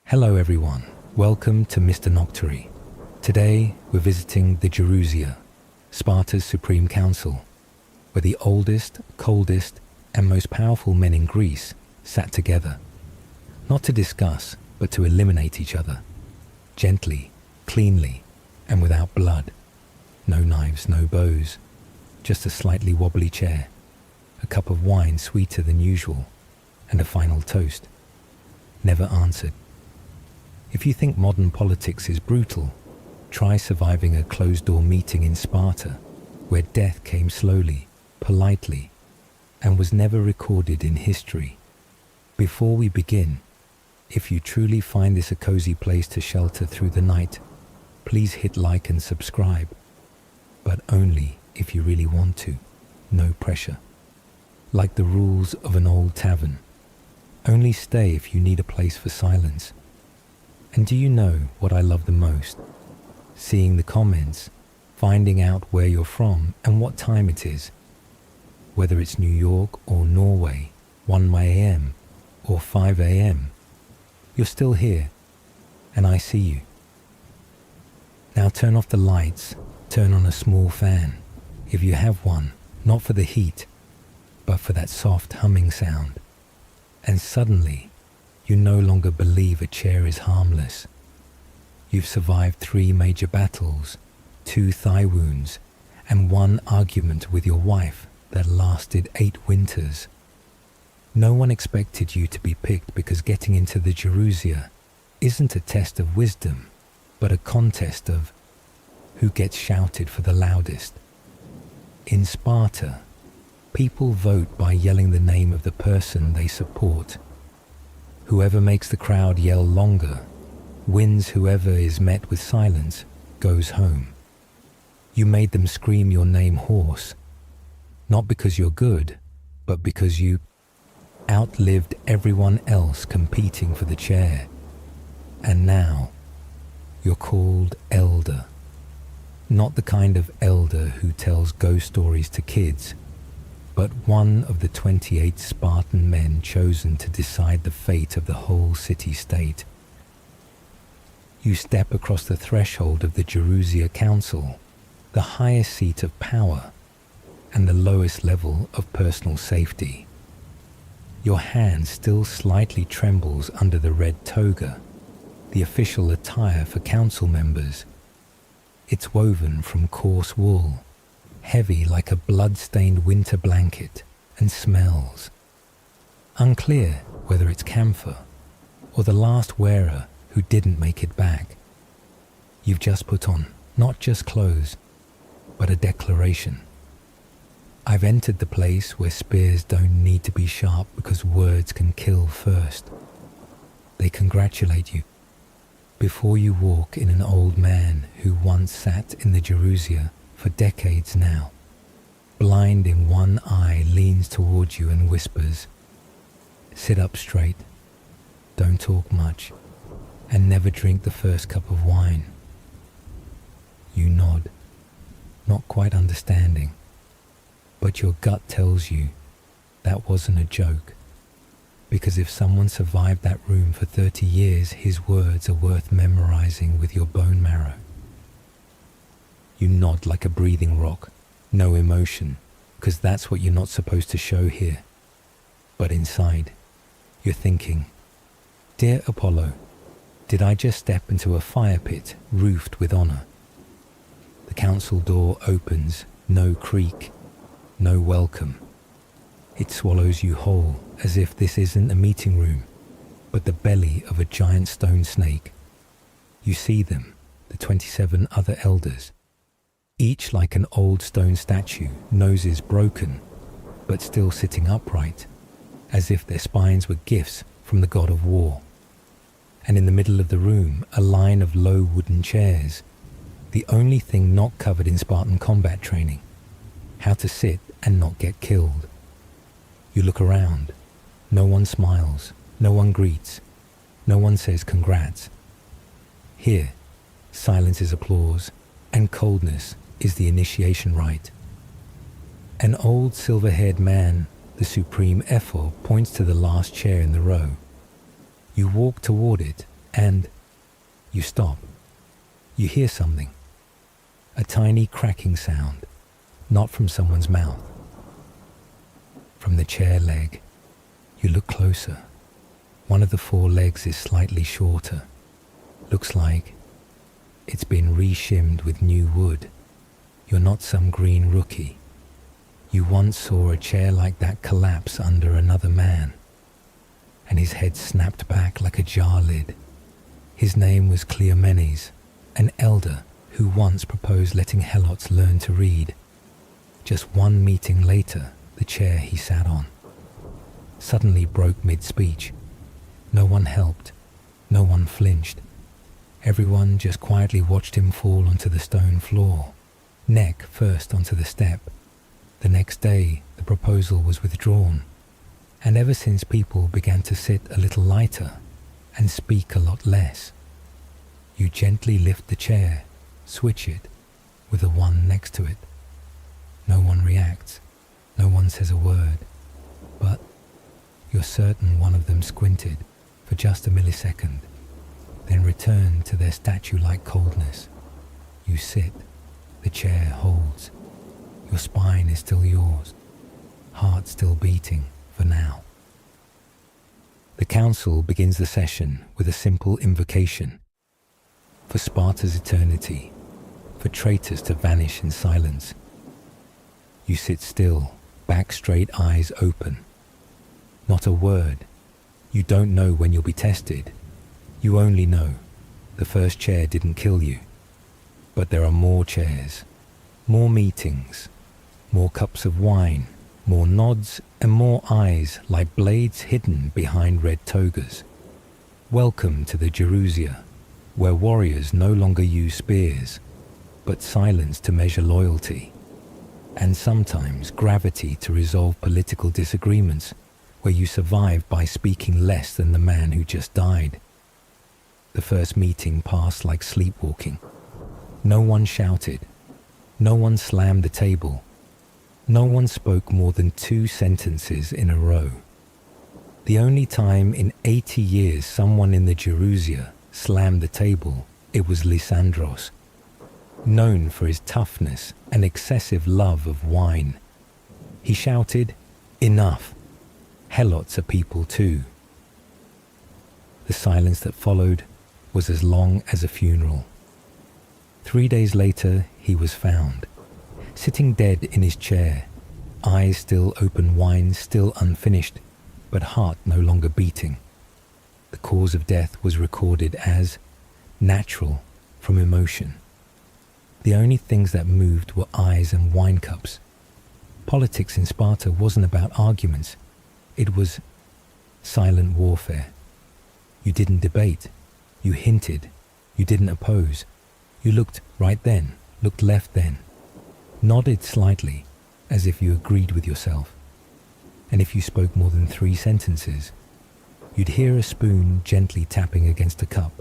Hello everyone, welcome to Mr. Noctuary. Today we're visiting the Gerousia, Sparta's Supreme Council, where the oldest, coldest and most powerful men in Greece sat together, not to discuss but to eliminate each other, gently, cleanly and without blood. No knives, no bows, just a slightly wobbly chair, a cup of wine sweeter than usual, and a final toast. Never answered. If you think modern politics is brutal, try surviving a closed-door meeting in Sparta, where death came slowly, politely, and was never recorded in history. Before we begin, if you truly find this a cozy place to shelter through the night, please hit like and subscribe, but only if you really want to, no pressure. Like the rules of an old tavern, only stay if you need a place for silence. And do you know what I love the most? Seeing the comments, finding out where you're from and what time it is. Whether it's New York or Norway, 1 a.m. or 5 a.m., you're still here, and I see you. Now turn off the lights, turn on a small fan, if you have one, not for the heat, but for that soft humming sound. And suddenly, you no longer believe a chair is harmless. You've survived 3 major battles, 2 thigh wounds, and 1 argument with your wife that lasted 8 winters. No one expected you to be picked because getting into the Gerousia isn't a test of wisdom, but a contest of who gets shouted for the loudest. In Sparta, people vote by yelling the name of the person they support. Whoever makes the crowd yell longer wins. Whoever is met with silence goes home. You made them scream your name hoarse, not because you're good, but because you outlived everyone else competing for the chair. And now, you're called elder. Not the kind of elder who tells ghost stories to kids, but one of the 28 Spartan men chosen to decide the fate of the whole city-state. You step across the threshold of the Gerousia Council, the highest seat of power and the lowest level of personal safety. Your hand still slightly trembles under the red toga, the official attire for council members. It's woven from coarse wool, heavy like a blood-stained winter blanket, and smells. Unclear whether it's camphor or the last wearer who didn't make it back. You've just put on not just clothes, but a declaration. I've entered the place where spears don't need to be sharp because words can kill first. They congratulate you. Before you walk in, an old man who once sat in the Gerousia for decades now, blind in one eye, leans towards you and whispers, "Sit up straight, don't talk much, and never drink the first cup of wine." You nod, not quite understanding, but your gut tells you that wasn't a joke, because if someone survived that room for 30 years, his words are worth memorizing with your bone marrow. You nod like a breathing rock, no emotion, because that's what you're not supposed to show here. But inside, you're thinking, "Dear Apollo, did I just step into a fire pit roofed with honor?" The council door opens, no creak, no welcome. It swallows you whole, as if this isn't a meeting room, but the belly of a giant stone snake. You see them, the 27 other elders, each like an old stone statue, noses broken, but still sitting upright, as if their spines were gifts from the god of war. And in the middle of the room, a line of low wooden chairs, the only thing not covered in Spartan combat training, how to sit and not get killed. You look around, no one smiles, no one greets, no one says congrats. Here, silence is applause, and coldness is the initiation rite. An old silver-haired man, the supreme ephor, points to the last chair in the row. You walk toward it And you stop. You hear something. A tiny cracking sound, not from someone's mouth. From the chair leg, you look closer. One of the four legs is slightly shorter. Looks like it's been re-shimmed with new wood. You're not some green rookie. You once saw a chair like that collapse under another man, and his head snapped back like a jar lid. His name was Cleomenes, an elder who once proposed letting helots learn to read. Just one meeting later, the chair he sat on suddenly broke mid-speech. No one helped. No one flinched. Everyone just quietly watched him fall onto the stone floor, neck first onto the step. The next day, the proposal was withdrawn, and ever since people began to sit a little lighter and speak a lot less. You gently lift the chair, switch it with the one next to it. No one reacts, no one says a word, but you're certain one of them squinted for just a millisecond, then returned to their statue-like coldness. You sit, the chair holds. Your spine is still yours, heart still beating for now. The council begins the session with a simple invocation. For Sparta's eternity, for traitors to vanish in silence. You sit still, back straight, eyes open. Not a word. You don't know when you'll be tested. You only know the first chair didn't kill you. But there are more chairs, more meetings, more cups of wine, more nods and more eyes like blades hidden behind red togas. Welcome to the Jerusia, where warriors no longer use spears, but silence to measure loyalty, and sometimes gravity to resolve political disagreements, where you survive by speaking less than the man who just died. The first meeting passed like sleepwalking. No one shouted. No one slammed the table. No one spoke more than 2 sentences in a row. The only time in 80 years someone in the Jerusia slammed the table, it was Lysandros, known for his toughness and excessive love of wine. He shouted, "Enough! Helots are people too." The silence that followed was as long as a funeral. 3 days later, he was found, sitting dead in his chair, eyes still open, wine still unfinished, but heart no longer beating. The cause of death was recorded as natural from emotion. The only things that moved were eyes and wine cups. Politics in Sparta wasn't about arguments. It was silent warfare. You didn't debate. You hinted. You didn't oppose. You looked right then, looked left then, nodded slightly as if you agreed with yourself. And if you spoke more than 3 sentences, you'd hear a spoon gently tapping against a cup,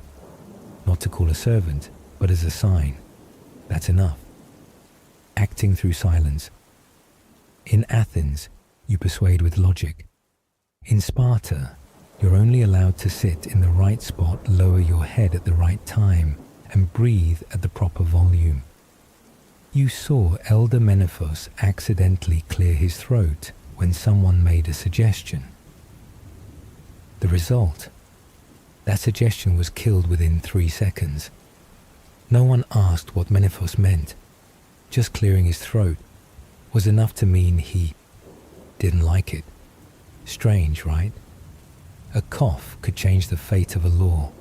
not to call a servant, but as a sign. That's enough. Acting through silence. In Athens, you persuade with logic. In Sparta, you're only allowed to sit in the right spot, lower your head at the right time, and breathe at the proper volume. You saw Elder Menephos accidentally clear his throat when someone made a suggestion. The result? That suggestion was killed within 3 seconds. No one asked what Menephos meant. Just clearing his throat was enough to mean he didn't like it. Strange, right? A cough could change the fate of a law.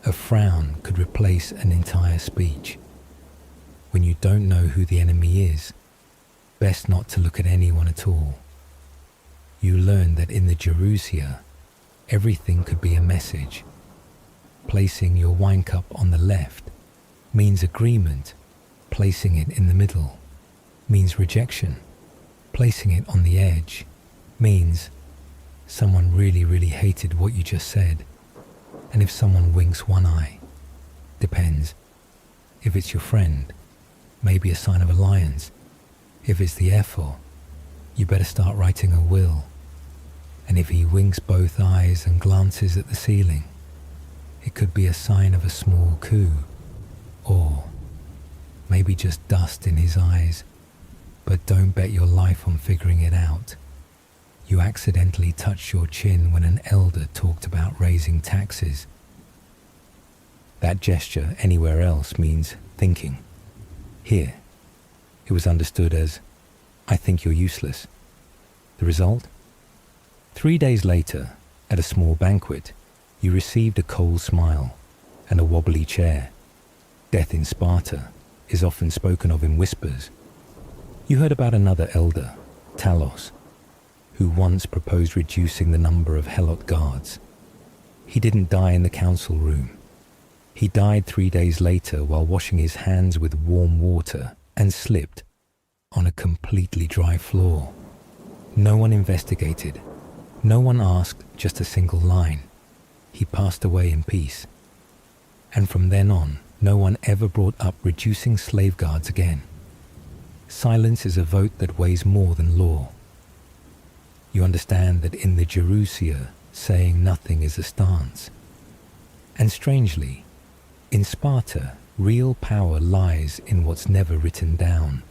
A frown could replace an entire speech. When you don't know who the enemy is, best not to look at anyone at all. You learn that in the Jerusia, everything could be a message. Placing your wine cup on the left means agreement. Placing it in the middle means rejection. Placing it on the edge means someone really hated what you just said. And if someone winks one eye, depends. If it's your friend, maybe a sign of alliance. If it's the F.O., you better start writing a will. And if he winks both eyes and glances at the ceiling, It could be a sign of a small coup, or maybe just dust in his eyes. But don't bet your life on figuring it out. You accidentally touched your chin when an elder talked about raising taxes. That gesture anywhere else means thinking. Here, it was understood as, I think you're useless. The result? 3 days later, at a small banquet, you received a cold smile and a wobbly chair. Death in Sparta is often spoken of in whispers. You heard about another elder, Talos, who once proposed reducing the number of helot guards. He didn't die in the council room. He died 3 days later while washing his hands with warm water and slipped on a completely dry floor. No one investigated. No one asked just a single line. He passed away in peace. And from then on, no one ever brought up reducing slave guards again. Silence is a vote that weighs more than law. You understand that in the Jerusia, saying nothing is a stance. And strangely, in Sparta, real power lies in what's never written down.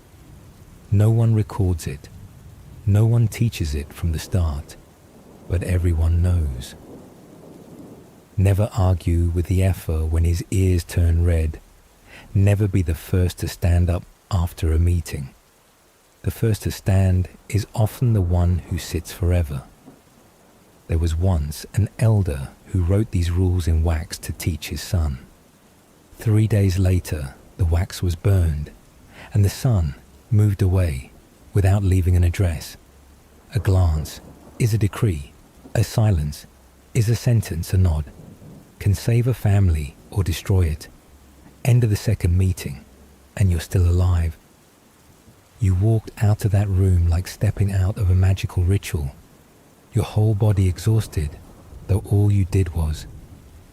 No one records it. No one teaches it from the start, but everyone knows. Never argue with the effer when his ears turn red. Never be the first to stand up after a meeting. The first to stand is often the one who sits forever. There was once an elder who wrote these rules in wax to teach his son. 3 days later, the wax was burned, and the son moved away without leaving an address. A glance is a decree. A silence is a sentence, a nod. Can save a family or destroy it. End of the second meeting, and you're still alive. You walked out of that room like stepping out of a magical ritual, your whole body exhausted, though all you did was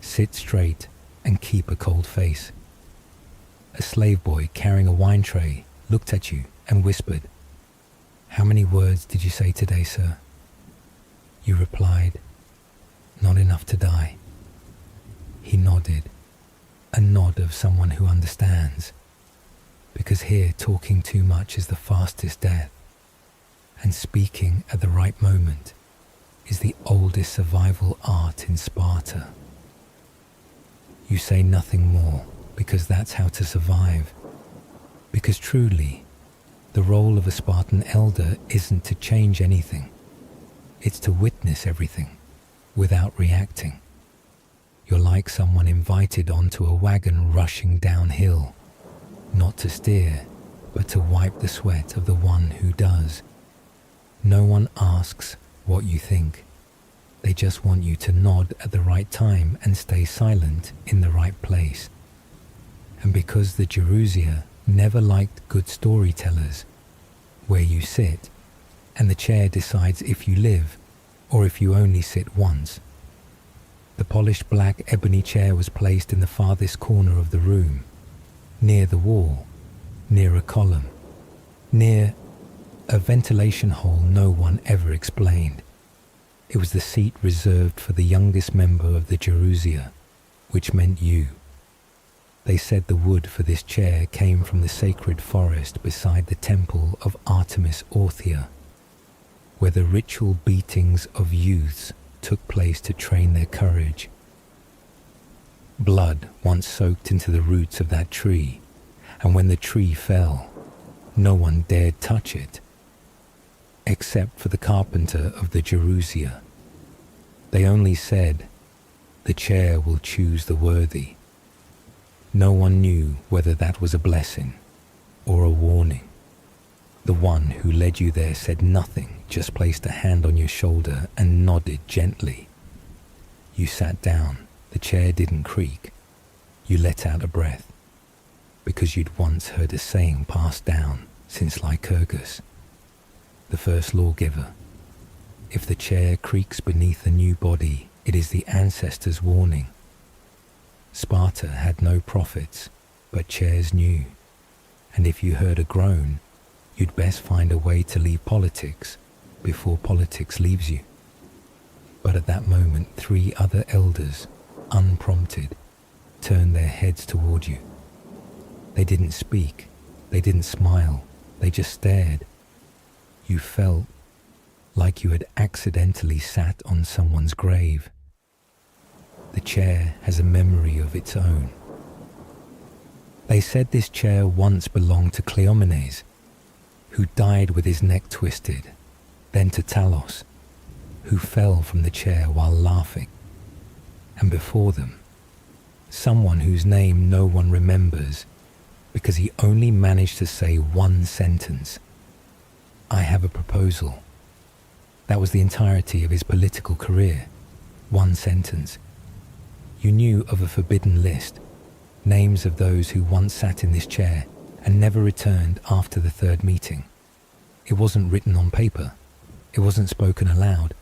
sit straight and keep a cold face. A slave boy carrying a wine tray looked at you and whispered, "How many words did you say today, sir?" You replied, "Not enough to die." He nodded, a nod of someone who understands, because here talking too much is the fastest death, and speaking at the right moment is the oldest survival art in Sparta. You say nothing more because that's how to survive, because truly, the role of a Spartan elder isn't to change anything, it's to witness everything without reacting. You're like someone invited onto a wagon rushing downhill, not to steer, but to wipe the sweat of the one who does. No one asks what you think. They just want you to nod at the right time and stay silent in the right place. And because the Jerusia never liked good storytellers, where you sit, and the chair decides if you live or if you only sit once. The polished black ebony chair was placed in the farthest corner of the room, near the wall, near a column, near a ventilation hole no one ever explained. It was the seat reserved for the youngest member of the Jerusia, which meant you. They said the wood for this chair came from the sacred forest beside the temple of Artemis Orthia, where the ritual beatings of youths took place to train their courage. Blood once soaked into the roots of that tree, and when the tree fell, no one dared touch it, except for the carpenter of the Jerusia. They only said, "The chair will choose the worthy." No one knew whether that was a blessing or a warning. The one who led you there said nothing, just placed a hand on your shoulder and nodded gently. You sat down. The chair didn't creak. You let out a breath, because you'd once heard a saying passed down since Lycurgus, the first lawgiver. If the chair creaks beneath a new body, it is the ancestors' warning. Sparta had no prophets, but chairs knew, and if you heard a groan, you'd best find a way to leave politics before politics leaves you. But at that moment, 3 other elders, unprompted, turned their heads toward you. They didn't speak, they didn't smile, they just stared. You felt like you had accidentally sat on someone's grave. The chair has a memory of its own. They said this chair once belonged to Cleomenes, who died with his neck twisted, then to Talos, who fell from the chair while laughing, and before them, someone whose name no one remembers because he only managed to say one sentence: "I have a proposal." That was the entirety of his political career. One sentence. You knew of a forbidden list, names of those who once sat in this chair and never returned after the third meeting. It wasn't written on paper. It wasn't spoken aloud.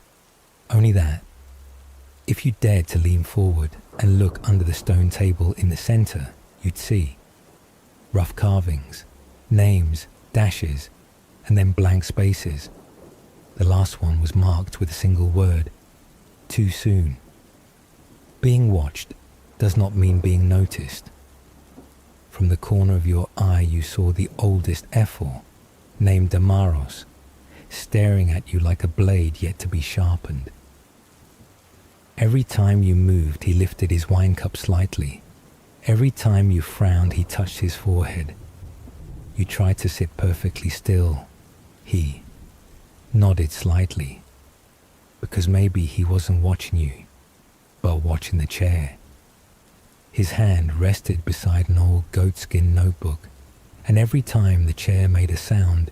Only that, if you dared to lean forward and look under the stone table in the center, you'd see rough carvings, names, dashes, and then blank spaces. The last one was marked with a single word: too soon. Being watched does not mean being noticed. From the corner of your eye you saw the oldest Ephor, named Damaros, staring at you like a blade yet to be sharpened. Every time you moved, he lifted his wine cup slightly. Every time you frowned, he touched his forehead. You tried to sit perfectly still. He nodded slightly, because maybe he wasn't watching you, but watching the chair. His hand rested beside an old goatskin notebook, and every time the chair made a sound,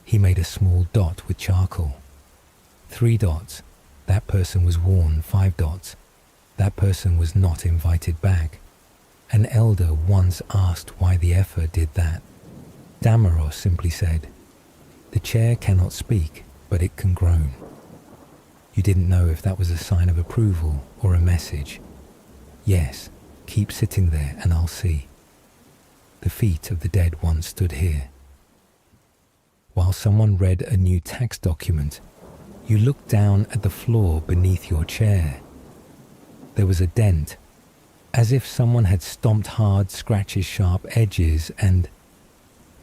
he made a small dot with charcoal. 3 dots. That person was warned. 5 dots. That person was not invited back. An elder once asked why the Ephor did that. Damaros simply said, "The chair cannot speak, but it can groan." You didn't know if that was a sign of approval or a message. Yes, keep sitting there and I'll see. The feet of the dead once stood here. While someone read a new tax document, you looked down at the floor beneath your chair. There was a dent, as if someone had stomped hard, scratches sharp edges, and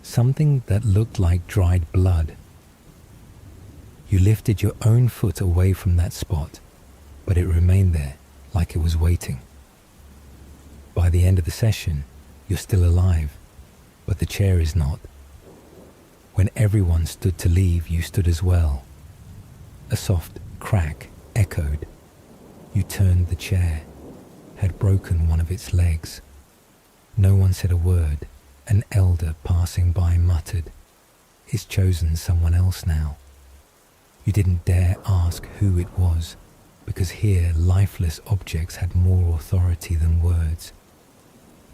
something that looked like dried blood. You lifted your own foot away from that spot, but it remained there like it was waiting. By the end of the session, you're still alive, but the chair is not. When everyone stood to leave, you stood as well. A soft crack echoed. You turned the chair, had broken one of its legs. No one said a word. An elder passing by muttered, "It's chosen someone else now." You didn't dare ask who it was, because here lifeless objects had more authority than words,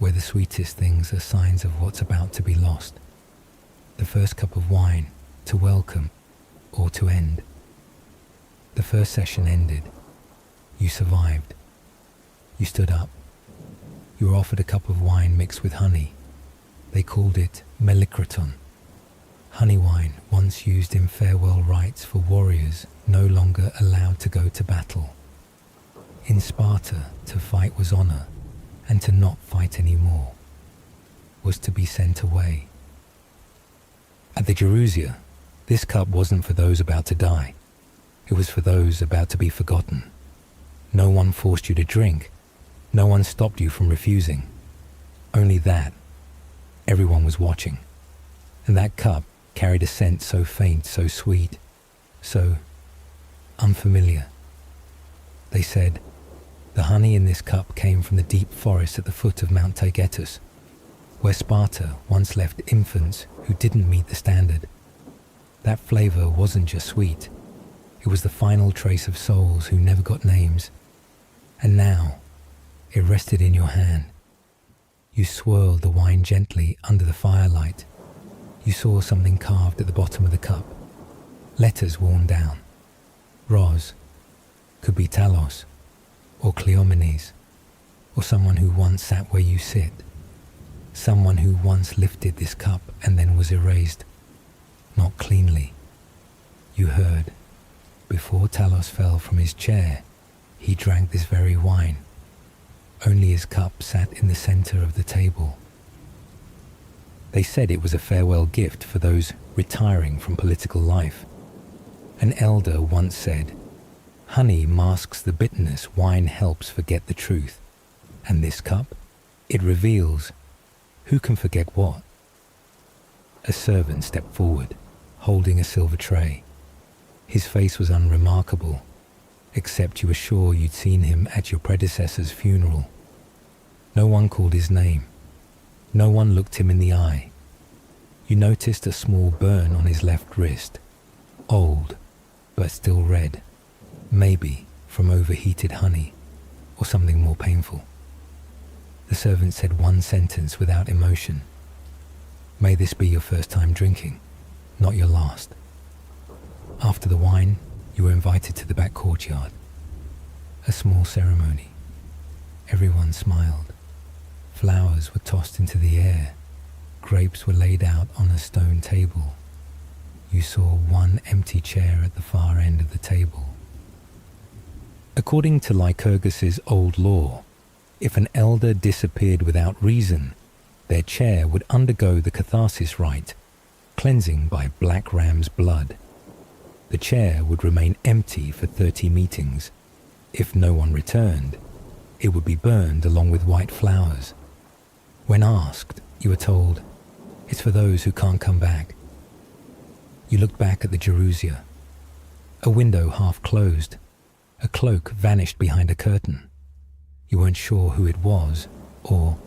where the sweetest things are signs of what's about to be lost. The first cup of wine, to welcome or to end. The first session ended. You survived. You stood up. You were offered a cup of wine mixed with honey. They called it melikroton. Honey wine once used in farewell rites for warriors no longer allowed to go to battle. In Sparta, to fight was honor, and to not fight anymore was to be sent away. At the Jerusia, this cup wasn't for those about to die. It was for those about to be forgotten. No one forced you to drink. No one stopped you from refusing. Only that everyone was watching. And that cup carried a scent so faint, so sweet, so unfamiliar. They said, the honey in this cup came from the deep forest at the foot of Mount Taygetus, where Sparta once left infants who didn't meet the standard. That flavor wasn't just sweet. It was the final trace of souls who never got names. And now, it rested in your hand. You swirled the wine gently under the firelight. You saw something carved at the bottom of the cup. Letters worn down. Ros. Could be Talos, or Cleomenes, or someone who once sat where you sit. Someone who once lifted this cup and then was erased. Not cleanly. You heard, before Talos fell from his chair, he drank this very wine. Only his cup sat in the center of the table. They said it was a farewell gift for those retiring from political life. An elder once said, "Honey masks the bitterness wine helps forget the truth. And this cup, it reveals who can forget what." A servant stepped forward, holding a silver tray. His face was unremarkable, except you were sure you'd seen him at your predecessor's funeral. No one called his name. No one looked him in the eye. You noticed a small burn on his left wrist, old, but still red, maybe from overheated honey or something more painful. The servant said one sentence without emotion. "May this be your first time drinking, not your last." After the wine, you were invited to the back courtyard. A small ceremony. Everyone smiled. Flowers were tossed into the air. Grapes were laid out on a stone table. You saw one empty chair at the far end of the table. According to Lycurgus's old law, if an elder disappeared without reason, their chair would undergo the catharsis rite, cleansing by black ram's blood. The chair would remain empty for 30 meetings. If no one returned, it would be burned along with white flowers. When asked, you were told, "It's for those who can't come back." You looked back at the Jerusia. A window half closed. A cloak vanished behind a curtain. You weren't sure who it was, or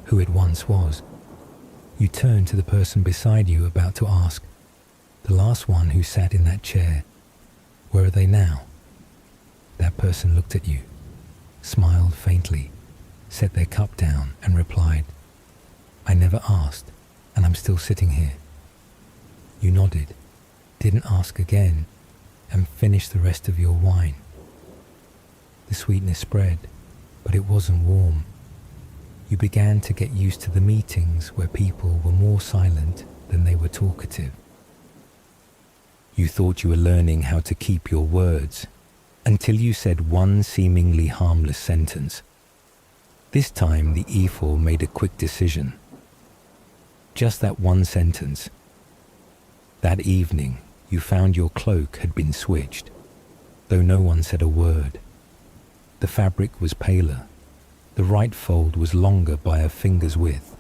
who it once was. You turned to the person beside you, about to ask, "The last one who sat in that chair, where are they now?" That person looked at you, smiled faintly, set their cup down and replied, "I never asked, and I'm still sitting here." You nodded, didn't ask again, and finished the rest of your wine. The sweetness spread, but it wasn't warm. You began to get used to the meetings where people were more silent than they were talkative. You thought you were learning how to keep your words, until you said one seemingly harmless sentence. This time the ephor made a quick decision. Just that one sentence. That evening, you found your cloak had been switched, though no one said a word. The fabric was paler. The right fold was longer by a finger's width.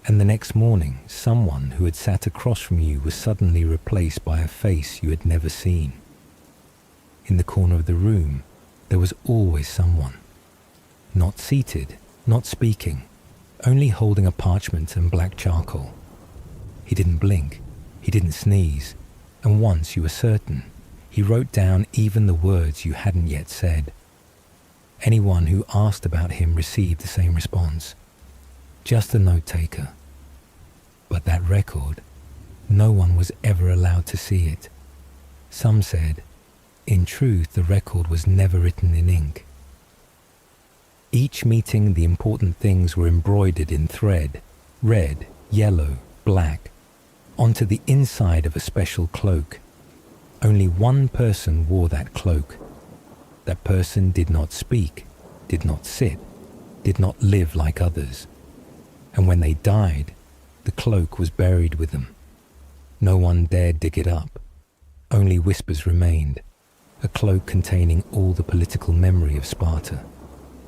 And the next morning, someone who had sat across from you was suddenly replaced by a face you had never seen. In the corner of the room, there was always someone. Not seated, not speaking, only holding a parchment and black charcoal. He didn't blink, he didn't sneeze, and once you were certain, he wrote down even the words you hadn't yet said. Anyone who asked about him received the same response. Just a note-taker. But that record, no one was ever allowed to see it. Some said, in truth, the record was never written in ink. Each meeting, the important things were embroidered in thread, red, yellow, black, onto the inside of a special cloak. Only one person wore that cloak. That person did not speak, did not sit, did not live like others. And when they died, the cloak was buried with them. No one dared dig it up. Only whispers remained, a cloak containing all the political memory of Sparta,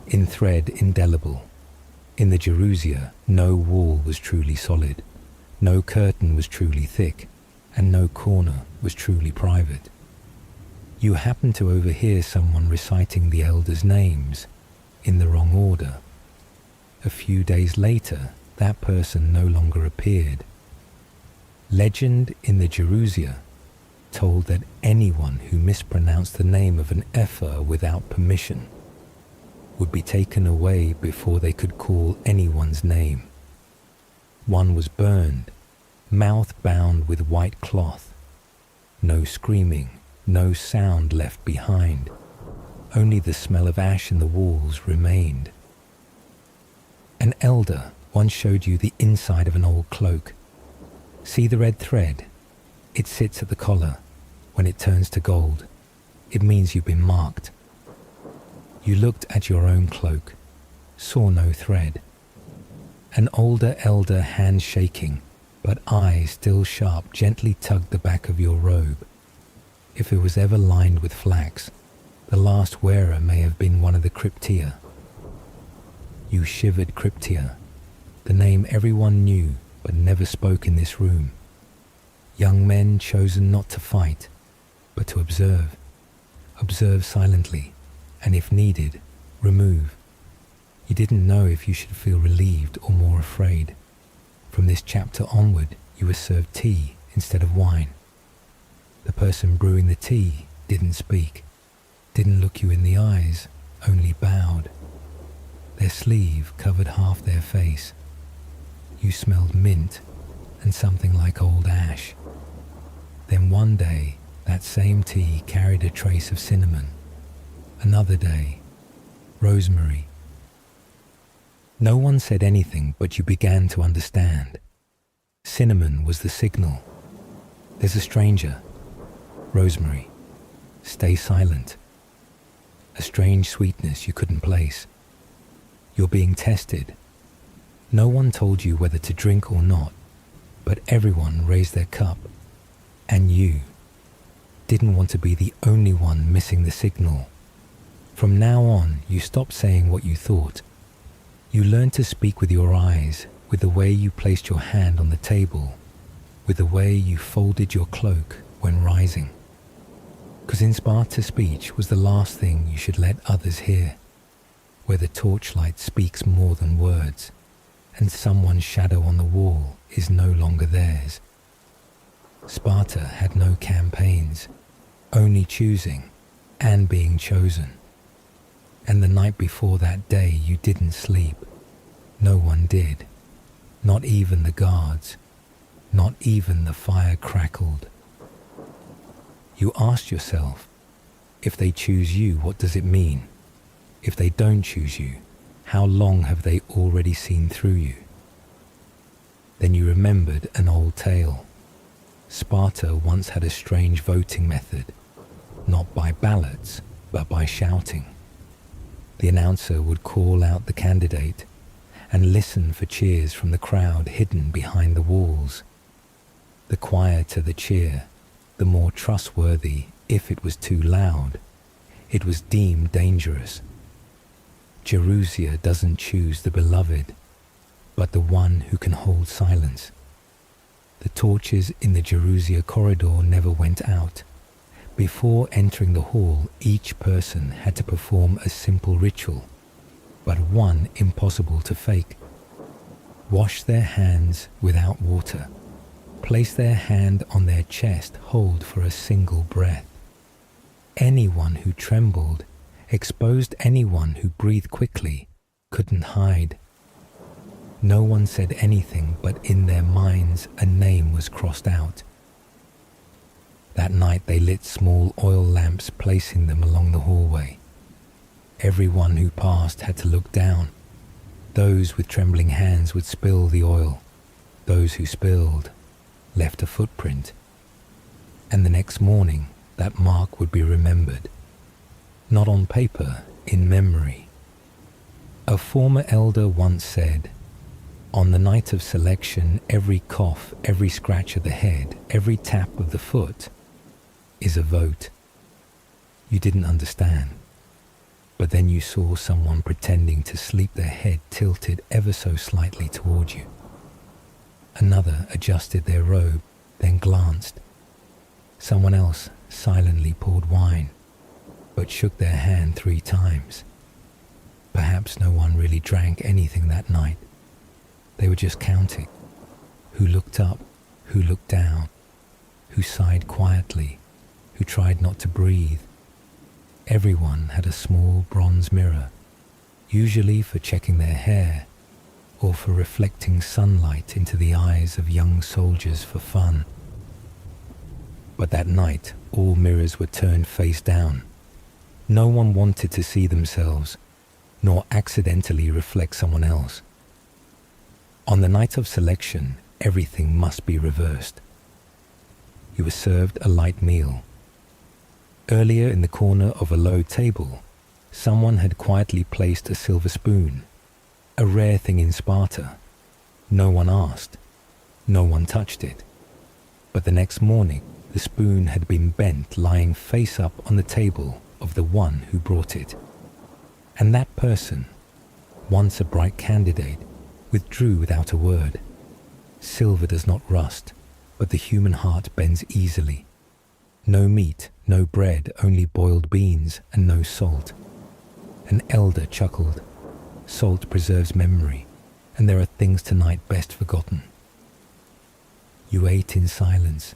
in thread indelible. In the Jerusia, no wall was truly solid, no curtain was truly thick, and no corner was truly private. You happened to overhear someone reciting the elders' names in the wrong order. A few days later, that person no longer appeared. Legend in the Jerusia told that anyone who mispronounced the name of an ephor without permission would be taken away before they could call anyone's name. One was burned, mouth bound with white cloth. No screaming, no sound left behind. Only the smell of ash in the walls remained. An elder once showed you the inside of an old cloak. See the red thread? It sits at the collar. When it turns to gold, it means you've been marked. You looked at your own cloak. saw no thread. An older elder, hands shaking, but eyes still sharp, gently tugged the back of your robe. If it was ever lined with flax, the last wearer may have been one of the cryptia. You shivered. Cryptia, the name everyone knew but never spoke in this room. Young men chosen not to fight, but to observe. Observe silently, and if needed, remove. You didn't know if you should feel relieved or more afraid. From this chapter onward, you were served tea instead of wine. The person brewing the tea didn't speak, didn't look you in the eyes, only bowed. Their sleeve covered half their face. You smelled mint and something like old ash. Then one day, that same tea carried a trace of cinnamon. Another day, rosemary. No one said anything, but you began to understand. Cinnamon was the signal. There's a stranger. Rosemary. Stay silent. A strange sweetness you couldn't place. You're being tested. No one told you whether to drink or not, but everyone raised their cup. And you didn't want to be the only one missing the signal. From now on, you stopped saying what you thought. You learned to speak with your eyes, with the way you placed your hand on the table, with the way you folded your cloak when rising. Because in Sparta, speech was the last thing you should let others hear, where the torchlight speaks more than words, and someone's shadow on the wall is no longer theirs. Sparta had no campaigns, only choosing and being chosen. And the night before that day you didn't sleep. No one did. Not even the guards. Not even the fire crackled. You asked yourself, if they choose you, what does it mean? If they don't choose you, how long have they already seen through you? Then you remembered an old tale. Sparta once had a strange voting method, not by ballots, but by shouting. The announcer would call out the candidate and listen for cheers from the crowd hidden behind the walls. The quieter the cheer, the more trustworthy. If it was too loud, it was deemed dangerous. Jerusalem doesn't choose the beloved, but the one who can hold silence. The torches in the Jerusalem corridor never went out. Before entering the hall, each person had to perform a simple ritual, but one impossible to fake. Wash their hands without water. Place their hand on their chest, hold for a single breath. Anyone who trembled, exposed anyone who breathed quickly, couldn't hide. No one said anything, but in their minds a name was crossed out. That night they lit small oil lamps, placing them along the hallway. Everyone who passed had to look down. Those with trembling hands would spill the oil. Those who spilled left a footprint. And the next morning, that mark would be remembered. Not on paper, in memory. A former elder once said, "On the night of selection, every cough, every scratch of the head, every tap of the foot is a vote." You didn't understand. But then you saw someone pretending to sleep, their head tilted ever so slightly toward you. Another adjusted their robe, then glanced. Someone else silently poured wine, but shook their hand 3 times. Perhaps no one really drank anything that night. They were just counting. Who looked up, who looked down, who sighed quietly, who tried not to breathe. Everyone had a small bronze mirror, usually for checking their hair or for reflecting sunlight into the eyes of young soldiers for fun. But that night, all mirrors were turned face down. No one wanted to see themselves, nor accidentally reflect someone else. On the night of selection, everything must be reversed. You were served a light meal. Earlier, in the corner of a low table, someone had quietly placed a silver spoon, a rare thing in Sparta. No one asked, no one touched it. But the next morning, the spoon had been bent lying face up on the table of the one who brought it. And that person, once a bright candidate, withdrew without a word. Silver does not rust, but the human heart bends easily. No meat, no bread, only boiled beans and no salt. An elder chuckled. Salt preserves memory, and there are things tonight best forgotten. You ate in silence,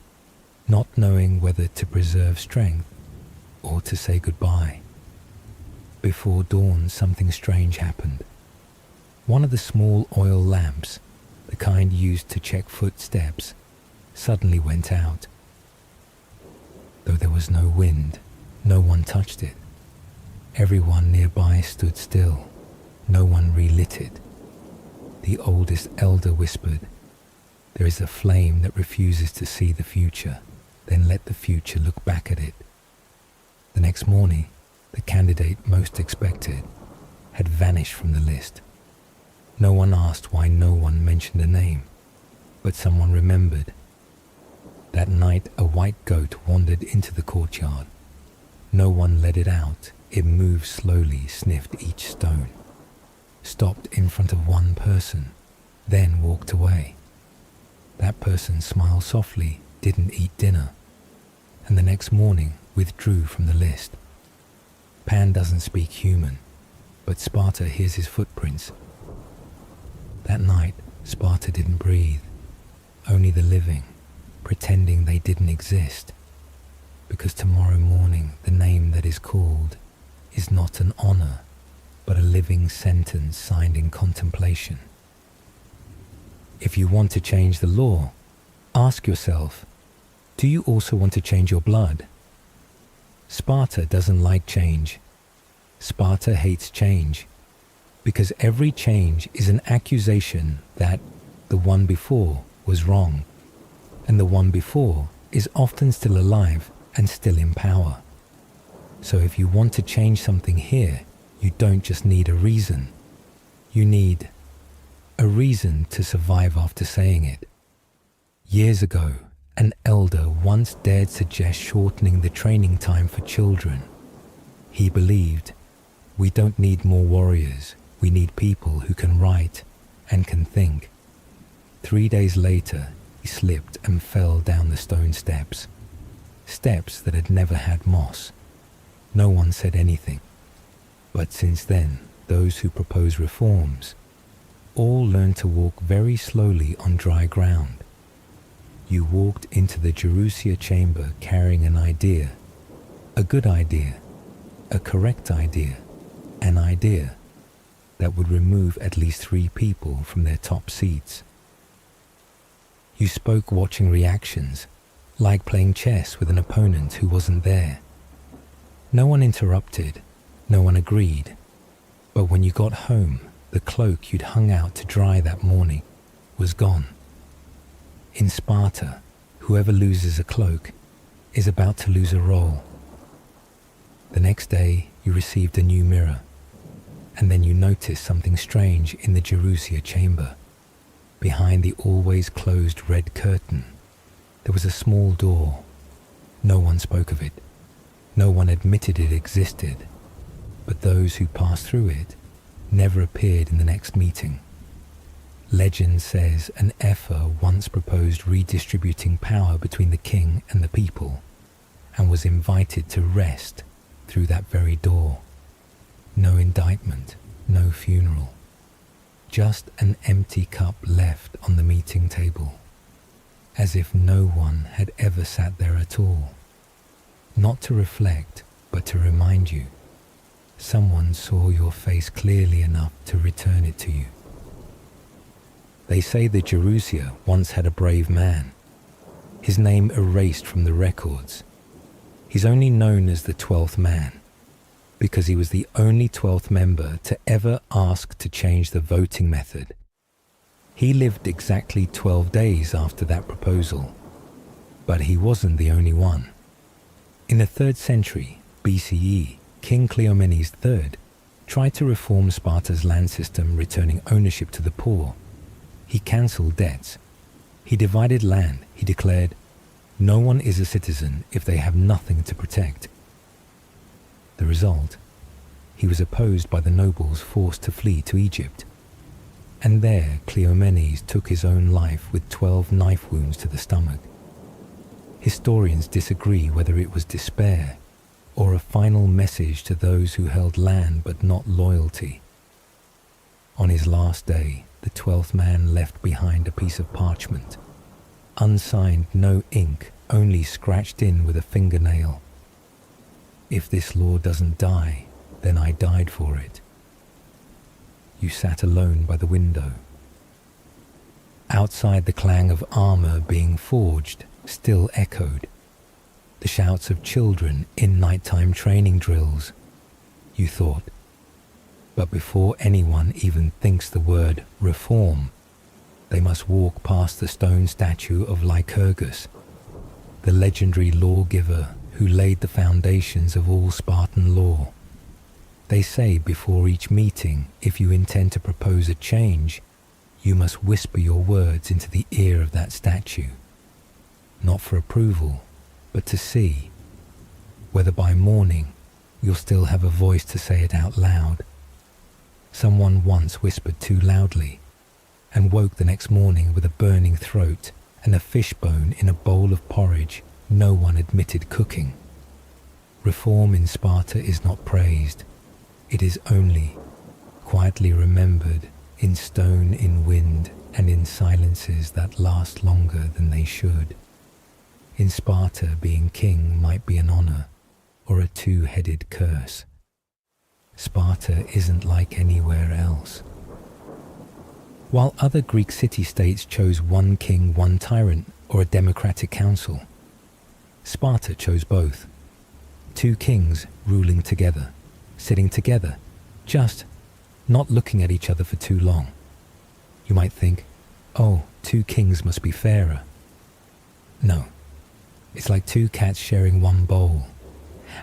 not knowing whether to preserve strength or to say goodbye. Before dawn, something strange happened. One of the small oil lamps, the kind used to check footsteps, suddenly went out. Though there was no wind, no one touched it. Everyone nearby stood still. No one relit it. The oldest elder whispered, "There is a flame that refuses to see the future, then let the future look back at it." The next morning, the candidate most expected had vanished from the list. No one asked why no one mentioned a name, but someone remembered. That night, a white goat wandered into the courtyard. No one let it out. It moved slowly, sniffed each stone, stopped in front of one person, then walked away. That person smiled softly, didn't eat dinner, and the next morning withdrew from the list. Pan doesn't speak human, but Sparta hears his footprints. That night, Sparta didn't breathe, only the living, pretending they didn't exist, because tomorrow morning the name that is called is not an honor, but a living sentence signed in contemplation. If you want to change the law, ask yourself, do you also want to change your blood? Sparta doesn't like change. Sparta hates change, because every change is an accusation that the one before was wrong, and the one before is often still alive and still in power. So if you want to change something here, you don't just need a reason. You need a reason to survive after saying it. Years ago, an elder once dared suggest shortening the training time for children. He believed, we don't need more warriors, we need people who can write and can think. 3 days later, he slipped and fell down the stone steps. Steps that had never had moss. No one said anything. But since then, those who propose reforms all learned to walk very slowly on dry ground. You walked into the Jerusia chamber carrying an idea, a good idea, a correct idea, an idea that would remove at least 3 people from their top seats. You spoke watching reactions, like playing chess with an opponent who wasn't there. No one interrupted, no one agreed, but when you got home, the cloak you'd hung out to dry that morning was gone. In Sparta, whoever loses a cloak is about to lose a role. The next day, you received a new mirror, and then you noticed something strange in the Jerusia chamber. Behind the always closed red curtain, there was a small door. No one spoke of it. No one admitted it existed, but those who passed through it never appeared in the next meeting. Legend says an Ephor once proposed redistributing power between the king and the people, and was invited to rest through that very door. No indictment, no funeral. Just an empty cup left on the meeting table, as if no one had ever sat there at all. Not to reflect, but to remind you. Someone saw your face clearly enough to return it to you. They say that Jerusia once had a brave man, his name erased from the records. He's only known as the 12th man, because he was the only 12th member to ever ask to change the voting method. He lived exactly 12 days after that proposal, but he wasn't the only one. In the 3rd century BCE, King Cleomenes III tried to reform Sparta's land system, returning ownership to the poor. He cancelled debts. He divided land. He declared, no one is a citizen if they have nothing to protect. The result? He was opposed by the nobles, forced to flee to Egypt. And there Cleomenes took his own life with 12 knife wounds to the stomach. Historians disagree whether it was despair or a final message to those who held land but not loyalty. On his last day, the 12th man left behind a piece of parchment. Unsigned, no ink, only scratched in with a fingernail. If this law doesn't die, then I died for it. You sat alone by the window. Outside, the clang of armor being forged still echoed. The shouts of children in nighttime training drills. You thought, but before anyone even thinks the word reform, they must walk past the stone statue of Lycurgus, the legendary lawgiver who laid the foundations of all Spartan law. They say before each meeting, if you intend to propose a change, you must whisper your words into the ear of that statue, not for approval, but to see whether by morning you'll still have a voice to say it out loud. Someone once whispered too loudly and woke the next morning with a burning throat and a fishbone in a bowl of porridge no one admitted cooking. Reform in Sparta is not praised. It is only quietly remembered in stone, in wind, and in silences that last longer than they should. In Sparta, being king might be an honor or a two-headed curse. Sparta isn't like anywhere else. While other Greek city-states chose one king, one tyrant, or a democratic council, Sparta chose both. Two kings ruling together, sitting together, just not looking at each other for too long. You might think, oh, two kings must be fairer. No, it's like two cats sharing one bowl,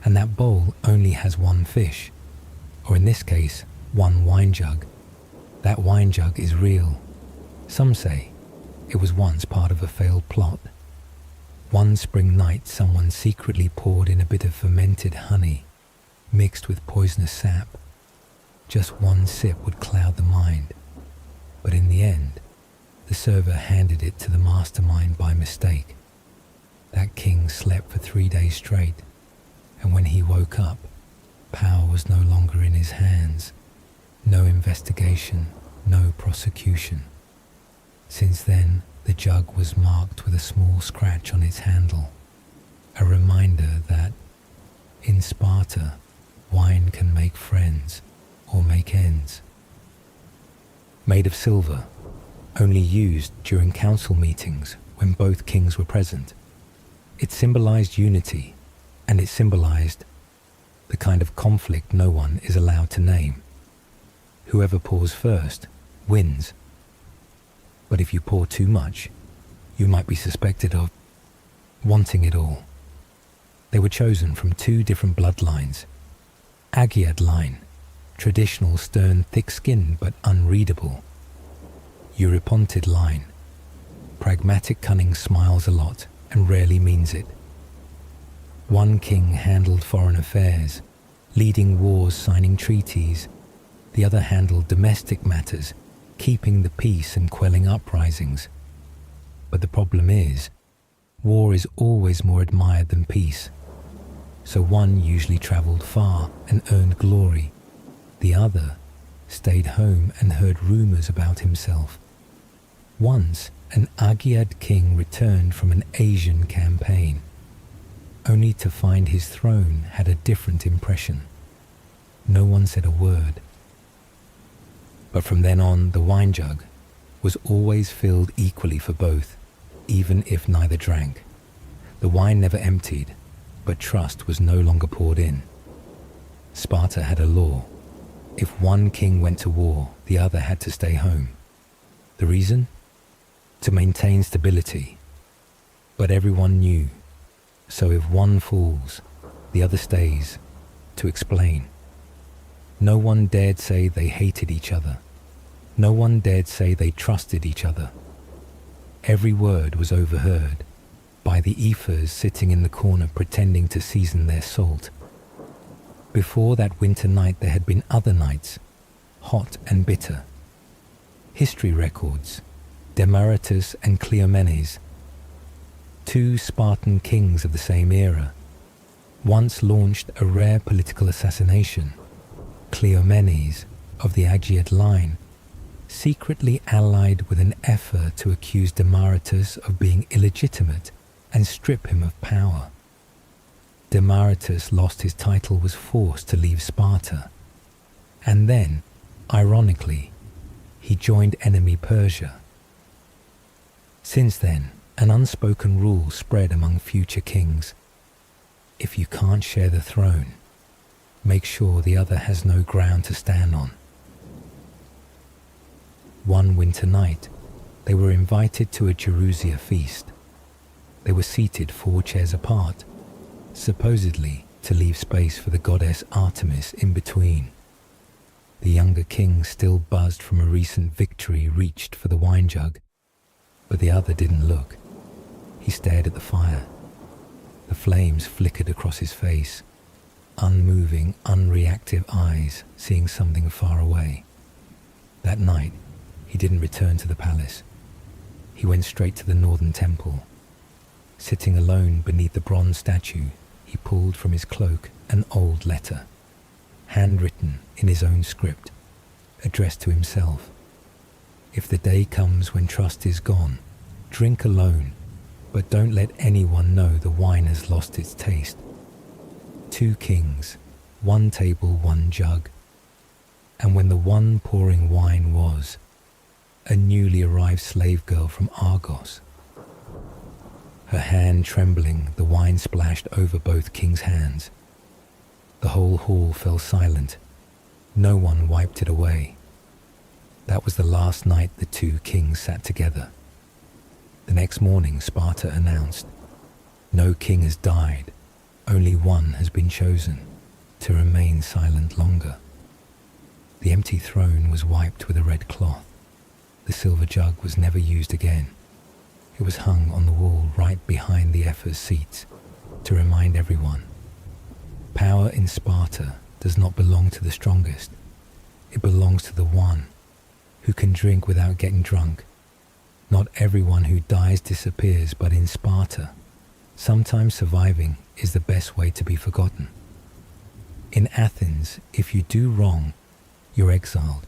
and that bowl only has one fish, or in this case, one wine jug. That wine jug is real. Some say it was once part of a failed plot. One spring night, someone secretly poured in a bit of fermented honey, mixed with poisonous sap. Just one sip would cloud the mind, but in the end, the server handed it to the mastermind by mistake. That king slept for 3 days straight, and when he woke up, power was no longer in his hands. No investigation, no prosecution. Since then, the jug was marked with a small scratch on its handle, a reminder that, in Sparta, wine can make friends or make ends. Made of silver, only used during council meetings when both kings were present. It symbolized unity, and it symbolized the kind of conflict no one is allowed to name. Whoever pours first wins. But if you pour too much, you might be suspected of wanting it all. They were chosen from two different bloodlines. Agiad line, traditional, stern, thick-skinned but unreadable. Eurypontid line, pragmatic, cunning, smiles a lot and rarely means it. One king handled foreign affairs, leading wars, signing treaties. The other handled domestic matters, keeping the peace and quelling uprisings. But the problem is, war is always more admired than peace. So one usually traveled far and earned glory. The other stayed home and heard rumors about himself. Once, an Agiad king returned from an Asian campaign, only to find his throne had a different impression. No one said a word. But from then on, the wine jug was always filled equally for both, even if neither drank. The wine never emptied, but trust was no longer poured in. Sparta had a law. If one king went to war, the other had to stay home. The reason? To maintain stability. But everyone knew, so if one falls, the other stays, to explain. No one dared say they hated each other. No one dared say they trusted each other. Every word was overheard by the ephors sitting in the corner pretending to season their salt. Before that winter night there had been other nights, hot and bitter. History records, Demaratus and Cleomenes, two Spartan kings of the same era, once launched a rare political assassination. Cleomenes, of the Aegean line, secretly allied with an effort to accuse Demaratus of being illegitimate and strip him of power. Demaratus lost his title, was forced to leave Sparta, and then, ironically, he joined enemy Persia. Since then, an unspoken rule spread among future kings. If you can't share the throne, make sure the other has no ground to stand on. One winter night, they were invited to a Jerusia feast. They were seated 4 chairs apart, supposedly to leave space for the goddess Artemis in between. The younger king, still buzzed from a recent victory, reached for the wine jug, but the other didn't look. He stared at the fire. The flames flickered across his face, unmoving, unreactive eyes seeing something far away. That night, he didn't return to the palace. He went straight to the northern temple. Sitting alone beneath the bronze statue, he pulled from his cloak an old letter, handwritten in his own script, addressed to himself. If the day comes when trust is gone, drink alone, but don't let anyone know the wine has lost its taste. 2 kings, 1 table, 1 jug. And when the one pouring wine was a newly arrived slave girl from Argos. Her hand trembling, the wine splashed over both kings' hands. The whole hall fell silent. No one wiped it away. That was the last night the 2 kings sat together. The next morning, Sparta announced, "No king has died, only one has been chosen to remain silent longer." The empty throne was wiped with a red cloth. The silver jug was never used again. It was hung on the wall right behind the ephors' seats to remind everyone. Power in Sparta does not belong to the strongest. It belongs to the one who can drink without getting drunk. Not everyone who dies disappears, but in Sparta, sometimes surviving is the best way to be forgotten. In Athens, if you do wrong, you're exiled.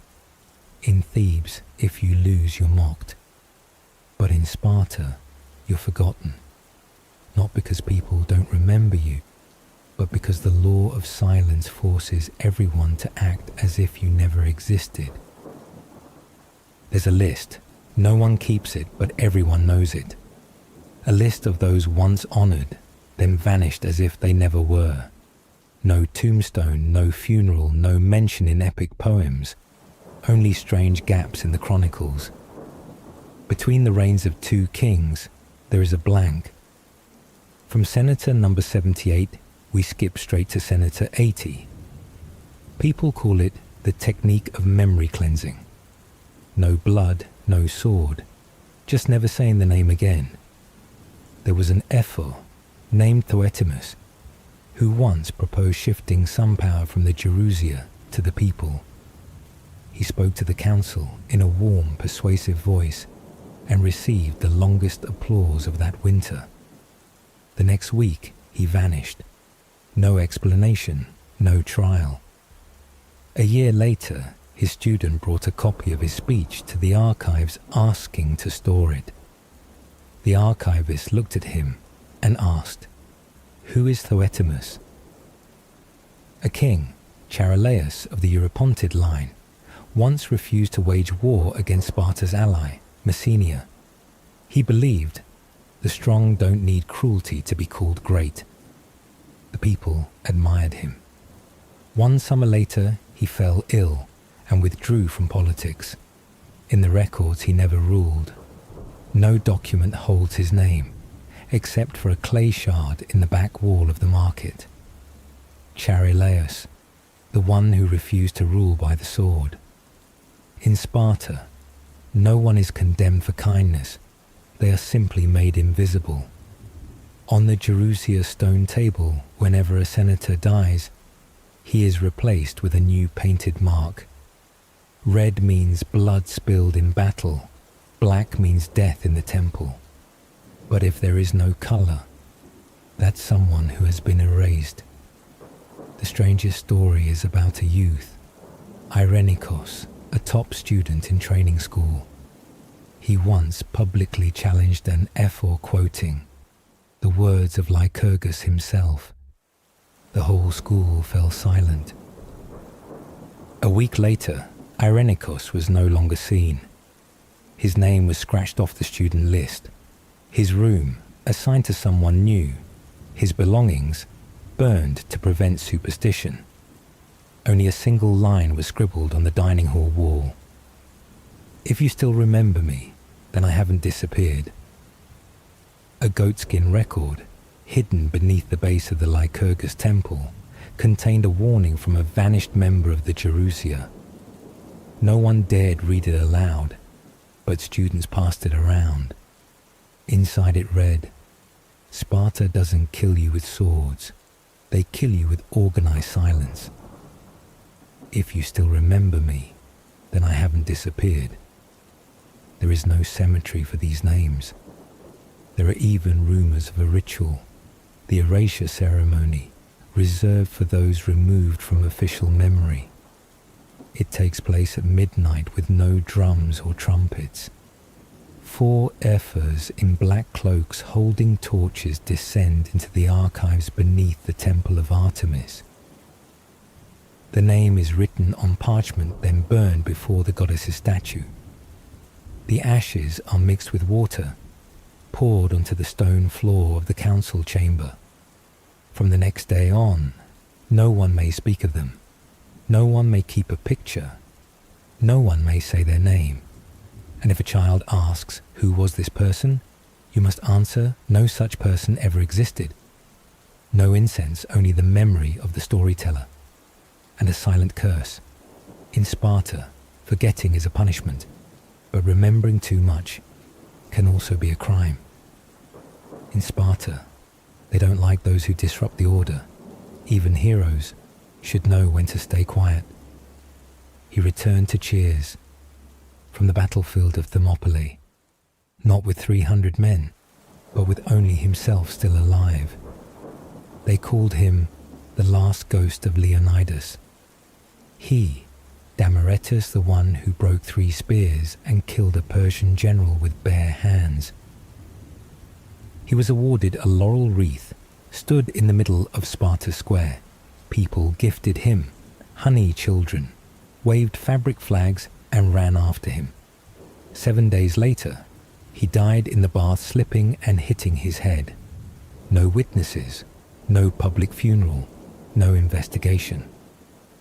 In Thebes, if you lose, you're mocked. But in Sparta, you're forgotten. Not because people don't remember you, but because the law of silence forces everyone to act as if you never existed. There's a list. No one keeps it, but everyone knows it. A list of those once honored, then vanished as if they never were. No tombstone, no funeral, no mention in epic poems. Only strange gaps in the chronicles. Between the reigns of 2 kings, there is a blank. From Senator number 78, we skip straight to Senator 80. People call it the technique of memory cleansing. No blood, no sword, just never saying the name again. There was an ephor named Thoetimus who once proposed shifting some power from the Jerusia to the people. He spoke to the council in a warm, persuasive voice and received the longest applause of that winter. The next week, he vanished. No explanation, no trial. A year later, his student brought a copy of his speech to the archives asking to store it. The archivist looked at him and asked, "Who is Thoetimus?" A king, Charalaeus of the Eurypontid line, once refused to wage war against Sparta's ally, Messenia. He believed the strong don't need cruelty to be called great. The people admired him. One summer later, he fell ill and withdrew from politics. In the records, he never ruled. No document holds his name, except for a clay shard in the back wall of the market. Charalaeus, the one who refused to rule by the sword. In Sparta, no one is condemned for kindness, they are simply made invisible. On the Jerusia stone table, whenever a senator dies, he is replaced with a new painted mark. Red means blood spilled in battle, black means death in the temple. But if there is no color, that's someone who has been erased. The strangest story is about a youth, Irenikos, a top student in training school. He once publicly challenged an ephor quoting the words of Lycurgus himself. The whole school fell silent. A week later, Irenikos was no longer seen. His name was scratched off the student list. His room, assigned to someone new. His belongings, burned to prevent superstition. Only a single line was scribbled on the dining hall wall. If you still remember me, then I haven't disappeared. A goatskin record, hidden beneath the base of the Lycurgus temple, contained a warning from a vanished member of the Jerusia. No one dared read it aloud, but students passed it around. Inside it read, "Sparta doesn't kill you with swords, they kill you with organized silence." If you still remember me, then I haven't disappeared. There is no cemetery for these names. There are even rumors of a ritual, the erasure ceremony, reserved for those removed from official memory. It takes place at midnight with no drums or trumpets. 4 ephors in black cloaks holding torches descend into the archives beneath the temple of Artemis. The name is written on parchment, then burned before the goddess's statue. The ashes are mixed with water, poured onto the stone floor of the council chamber. From the next day on, no one may speak of them. No one may keep a picture. No one may say their name. And if a child asks, "Who was this person?" you must answer, "No such person ever existed." No incense, only the memory of the storyteller. And a silent curse. In Sparta, forgetting is a punishment, but remembering too much can also be a crime. In Sparta, they don't like those who disrupt the order. Even heroes should know when to stay quiet. He returned to cheers from the battlefield of Thermopylae, not with 300 men, but with only himself still alive. They called him the last ghost of Leonidas. He, Damaretus, the one who broke 3 spears and killed a Persian general with bare hands. He was awarded a laurel wreath, stood in the middle of Sparta Square. People gifted him honey children, waved fabric flags and ran after him. 7 days later, he died in the bath slipping and hitting his head. No witnesses, no public funeral, no investigation.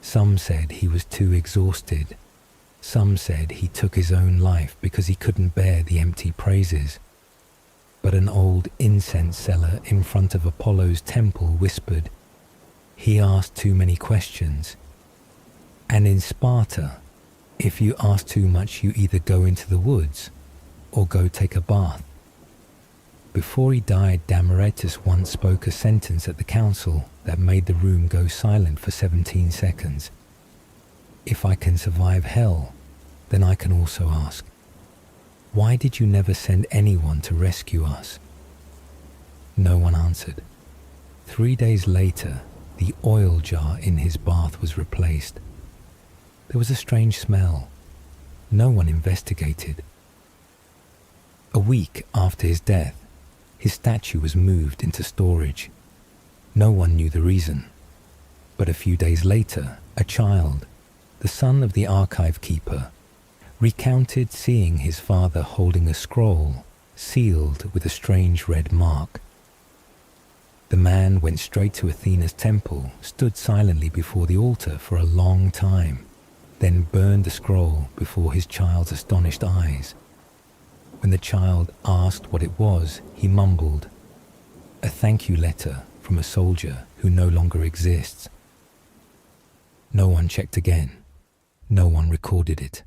Some said he was too exhausted. Some said he took his own life because he couldn't bear the empty praises. But an old incense seller in front of Apollo's temple whispered, "He asked too many questions." And in Sparta, if you ask too much, you either go into the woods or go take a bath. Before he died, Damaretus once spoke a sentence at the council that made the room go silent for 17 seconds. "If I can survive hell, then I can also ask, why did you never send anyone to rescue us?" No one answered. 3 days later, the oil jar in his bath was replaced. There was a strange smell. No one investigated. A week after his death, his statue was moved into storage. No one knew the reason. But a few days later, a child, the son of the archive keeper, recounted seeing his father holding a scroll sealed with a strange red mark. The man went straight to Athena's temple, stood silently before the altar for a long time, then burned the scroll before his child's astonished eyes. When the child asked what it was, he mumbled, "A thank you letter from a soldier who no longer exists." No one checked again. No one recorded it.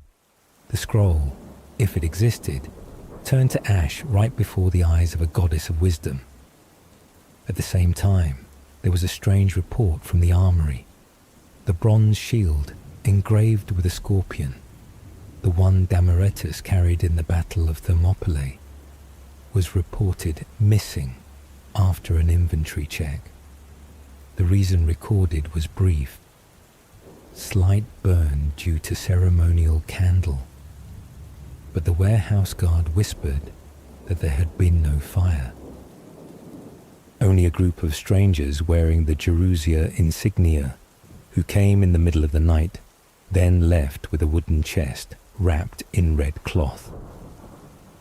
The scroll, if it existed, turned to ash right before the eyes of a goddess of wisdom. At the same time, there was a strange report from the armory. The bronze shield, engraved with a scorpion, the one Damaretus carried in the Battle of Thermopylae, was reported missing after an inventory check. The reason recorded was brief. Slight burn due to ceremonial candle. But the warehouse guard whispered that there had been no fire. Only a group of strangers wearing the Jerusia insignia, who came in the middle of the night, then left with a wooden chest wrapped in red cloth.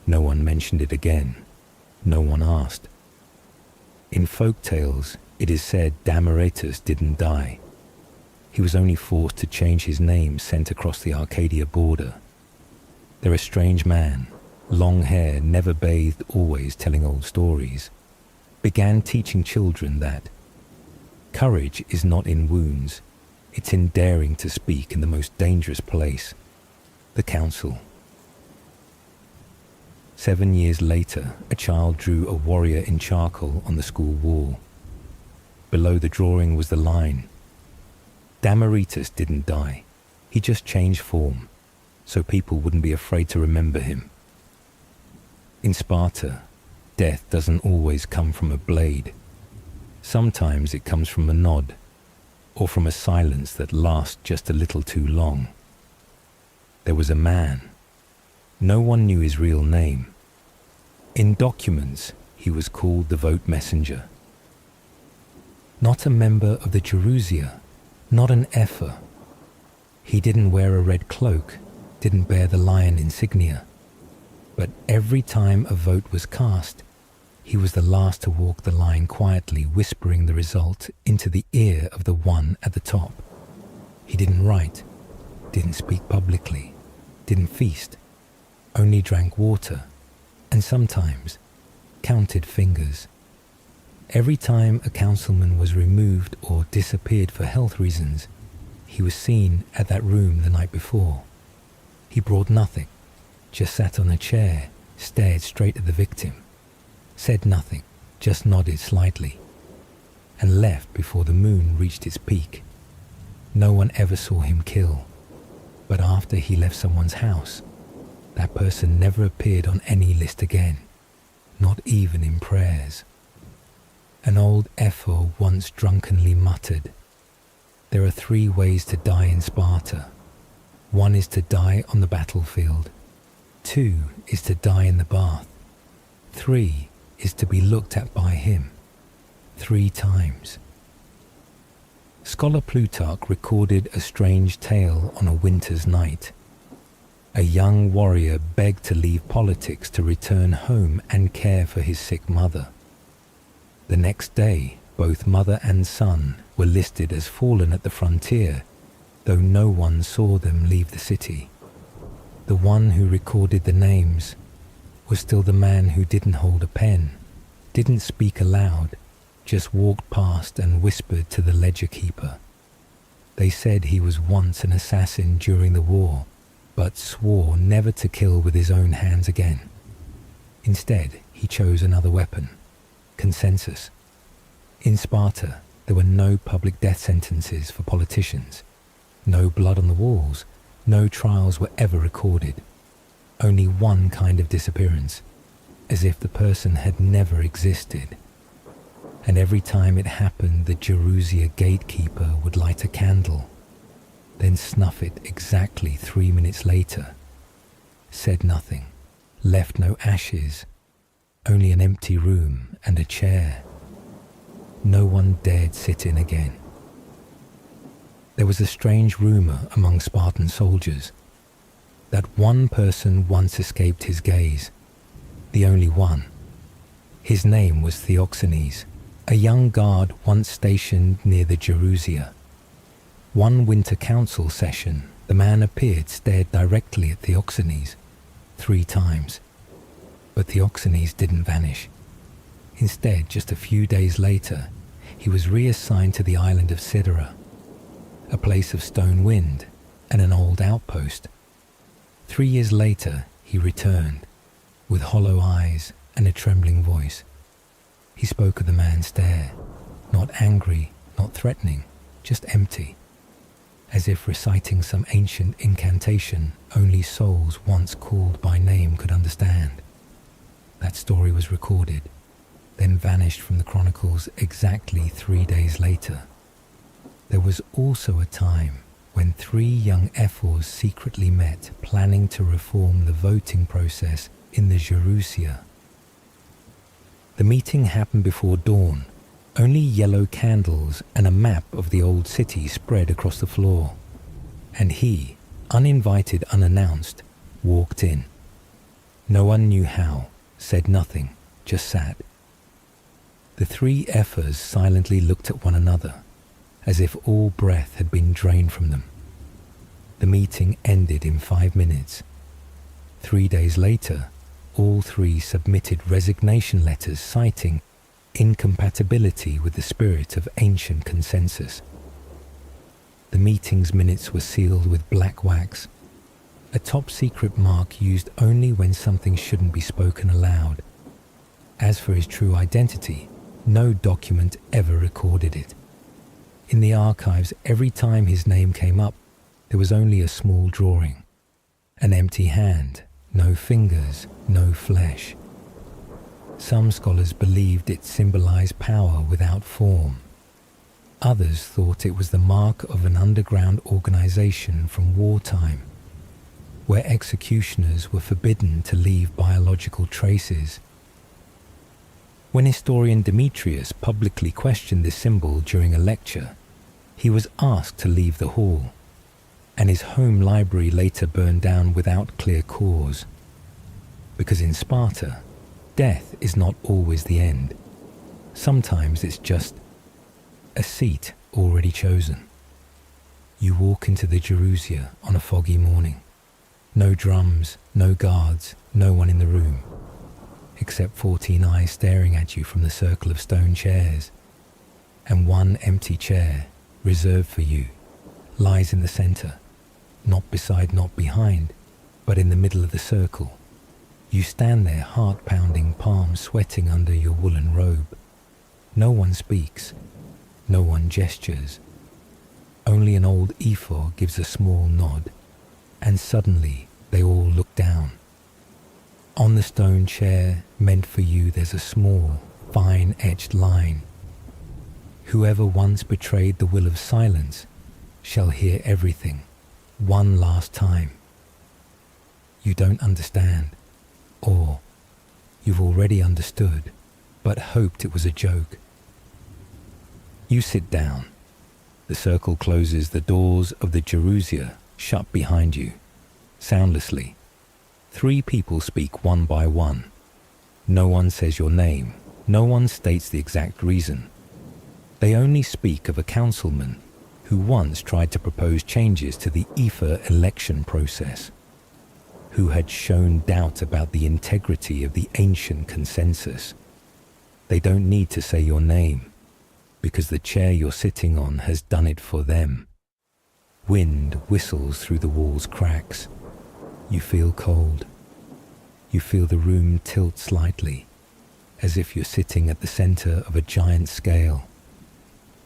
No one mentioned it again. No one asked. In folk tales, it is said Damaretus didn't die. He was only forced to change his name sent across the Arcadia border. They're a strange man, long hair, never bathed, always telling old stories, began teaching children that courage is not in wounds, it's in daring to speak in the most dangerous place, the council. 7 years later, a child drew a warrior in charcoal on the school wall. Below the drawing was the line, Damaretus didn't die, he just changed form, so people wouldn't be afraid to remember him. In Sparta, death doesn't always come from a blade. Sometimes it comes from a nod, or from a silence that lasts just a little too long. There was a man. No one knew his real name. In documents, he was called the vote messenger. Not a member of the Jerusia, not an Epher. He didn't wear a red cloak, didn't bear the lion insignia. But every time a vote was cast, he was the last to walk the line quietly, whispering the result into the ear of the one at the top. He didn't write, didn't speak publicly, didn't feast, only drank water, and sometimes counted fingers. Every time a councilman was removed or disappeared for health reasons, he was seen at that room the night before. He brought nothing, just sat on a chair, stared straight at the victim, said nothing, just nodded slightly, and left before the moon reached its peak. No one ever saw him kill, but after he left someone's house, that person never appeared on any list again, not even in prayers. An old Epher once drunkenly muttered, "There are 3 ways to die in Sparta. 1 is to die on the battlefield. 2 is to die in the bath. 3 is to be looked at by him. 3 times." Scholar Plutarch recorded a strange tale on a winter's night. A young warrior begged to leave politics to return home and care for his sick mother. The next day, both mother and son were listed as fallen at the frontier, though no one saw them leave the city. The one who recorded the names was still the man who didn't hold a pen, didn't speak aloud, just walked past and whispered to the ledger keeper. They said he was once an assassin during the war, but swore never to kill with his own hands again. Instead, he chose another weapon, consensus. In Sparta, there were no public death sentences for politicians, no blood on the walls, no trials were ever recorded. Only one kind of disappearance, as if the person had never existed. And every time it happened, the Jerusia gatekeeper would light a candle, then snuff it exactly 3 minutes later, said nothing, left no ashes, only an empty room and a chair. No one dared sit in again. There was a strange rumor among Spartan soldiers that one person once escaped his gaze, the only one. His name was Theoxenes, a young guard once stationed near the Jerusia. One winter council session, the man appeared, stared directly at Theoxenes 3 times. But Theoxenes didn't vanish. Instead, just a few days later, he was reassigned to the island of Sidera. a place of stone wind, and an old outpost. 3 years later, he returned, with hollow eyes and a trembling voice. He spoke of the man's stare, not angry, not threatening, just empty, as if reciting some ancient incantation only souls once called by name could understand. That story was recorded, then vanished from the chronicles exactly 3 days later. There was also a time when 3 young ephors secretly met, planning to reform the voting process in the Gerousia. The meeting happened before dawn. Only yellow candles and a map of the old city spread across the floor. And he, uninvited, unannounced, walked in. No one knew how, said nothing, just sat. The 3 ephors silently looked at one another, as if all breath had been drained from them. The meeting ended in 5 minutes. 3 days later, all 3 submitted resignation letters citing incompatibility with the spirit of ancient consensus. The meeting's minutes were sealed with black wax, a top-secret mark used only when something shouldn't be spoken aloud. As for his true identity, no document ever recorded it. In the archives, every time his name came up, there was only a small drawing, an empty hand, no fingers, no flesh. Some scholars believed it symbolized power without form. Others thought it was the mark of an underground organization from wartime, where executioners were forbidden to leave biological traces. When historian Demetrius publicly questioned this symbol during a lecture, he was asked to leave the hall, and his home library later burned down without clear cause. Because in Sparta, death is not always the end. Sometimes it's just a seat already chosen. You walk into the Gerousia on a foggy morning. No drums, no guards, no one in the room, except 14 eyes staring at you from the circle of stone chairs. And one empty chair, reserved for you, lies in the center, not beside, not behind, but in the middle of the circle. You stand there, heart-pounding, palms sweating under your woolen robe. No one speaks. No one gestures. Only an old ephor gives a small nod, and suddenly they all look down. On the stone chair meant for you there's a small, fine-etched line. Whoever once betrayed the will of silence shall hear everything, one last time. You don't understand. Or you've already understood, but hoped it was a joke. You sit down. The circle closes, the doors of the Gerousia shut behind you, soundlessly. 3 people speak one by one. No one says your name. No one states the exact reason. They only speak of a councilman who once tried to propose changes to the ephor election process, who had shown doubt about the integrity of the ancient consensus. They don't need to say your name, because the chair you're sitting on has done it for them. Wind whistles through the wall's cracks. You feel cold. You feel the room tilt slightly, as if you're sitting at the center of a giant scale.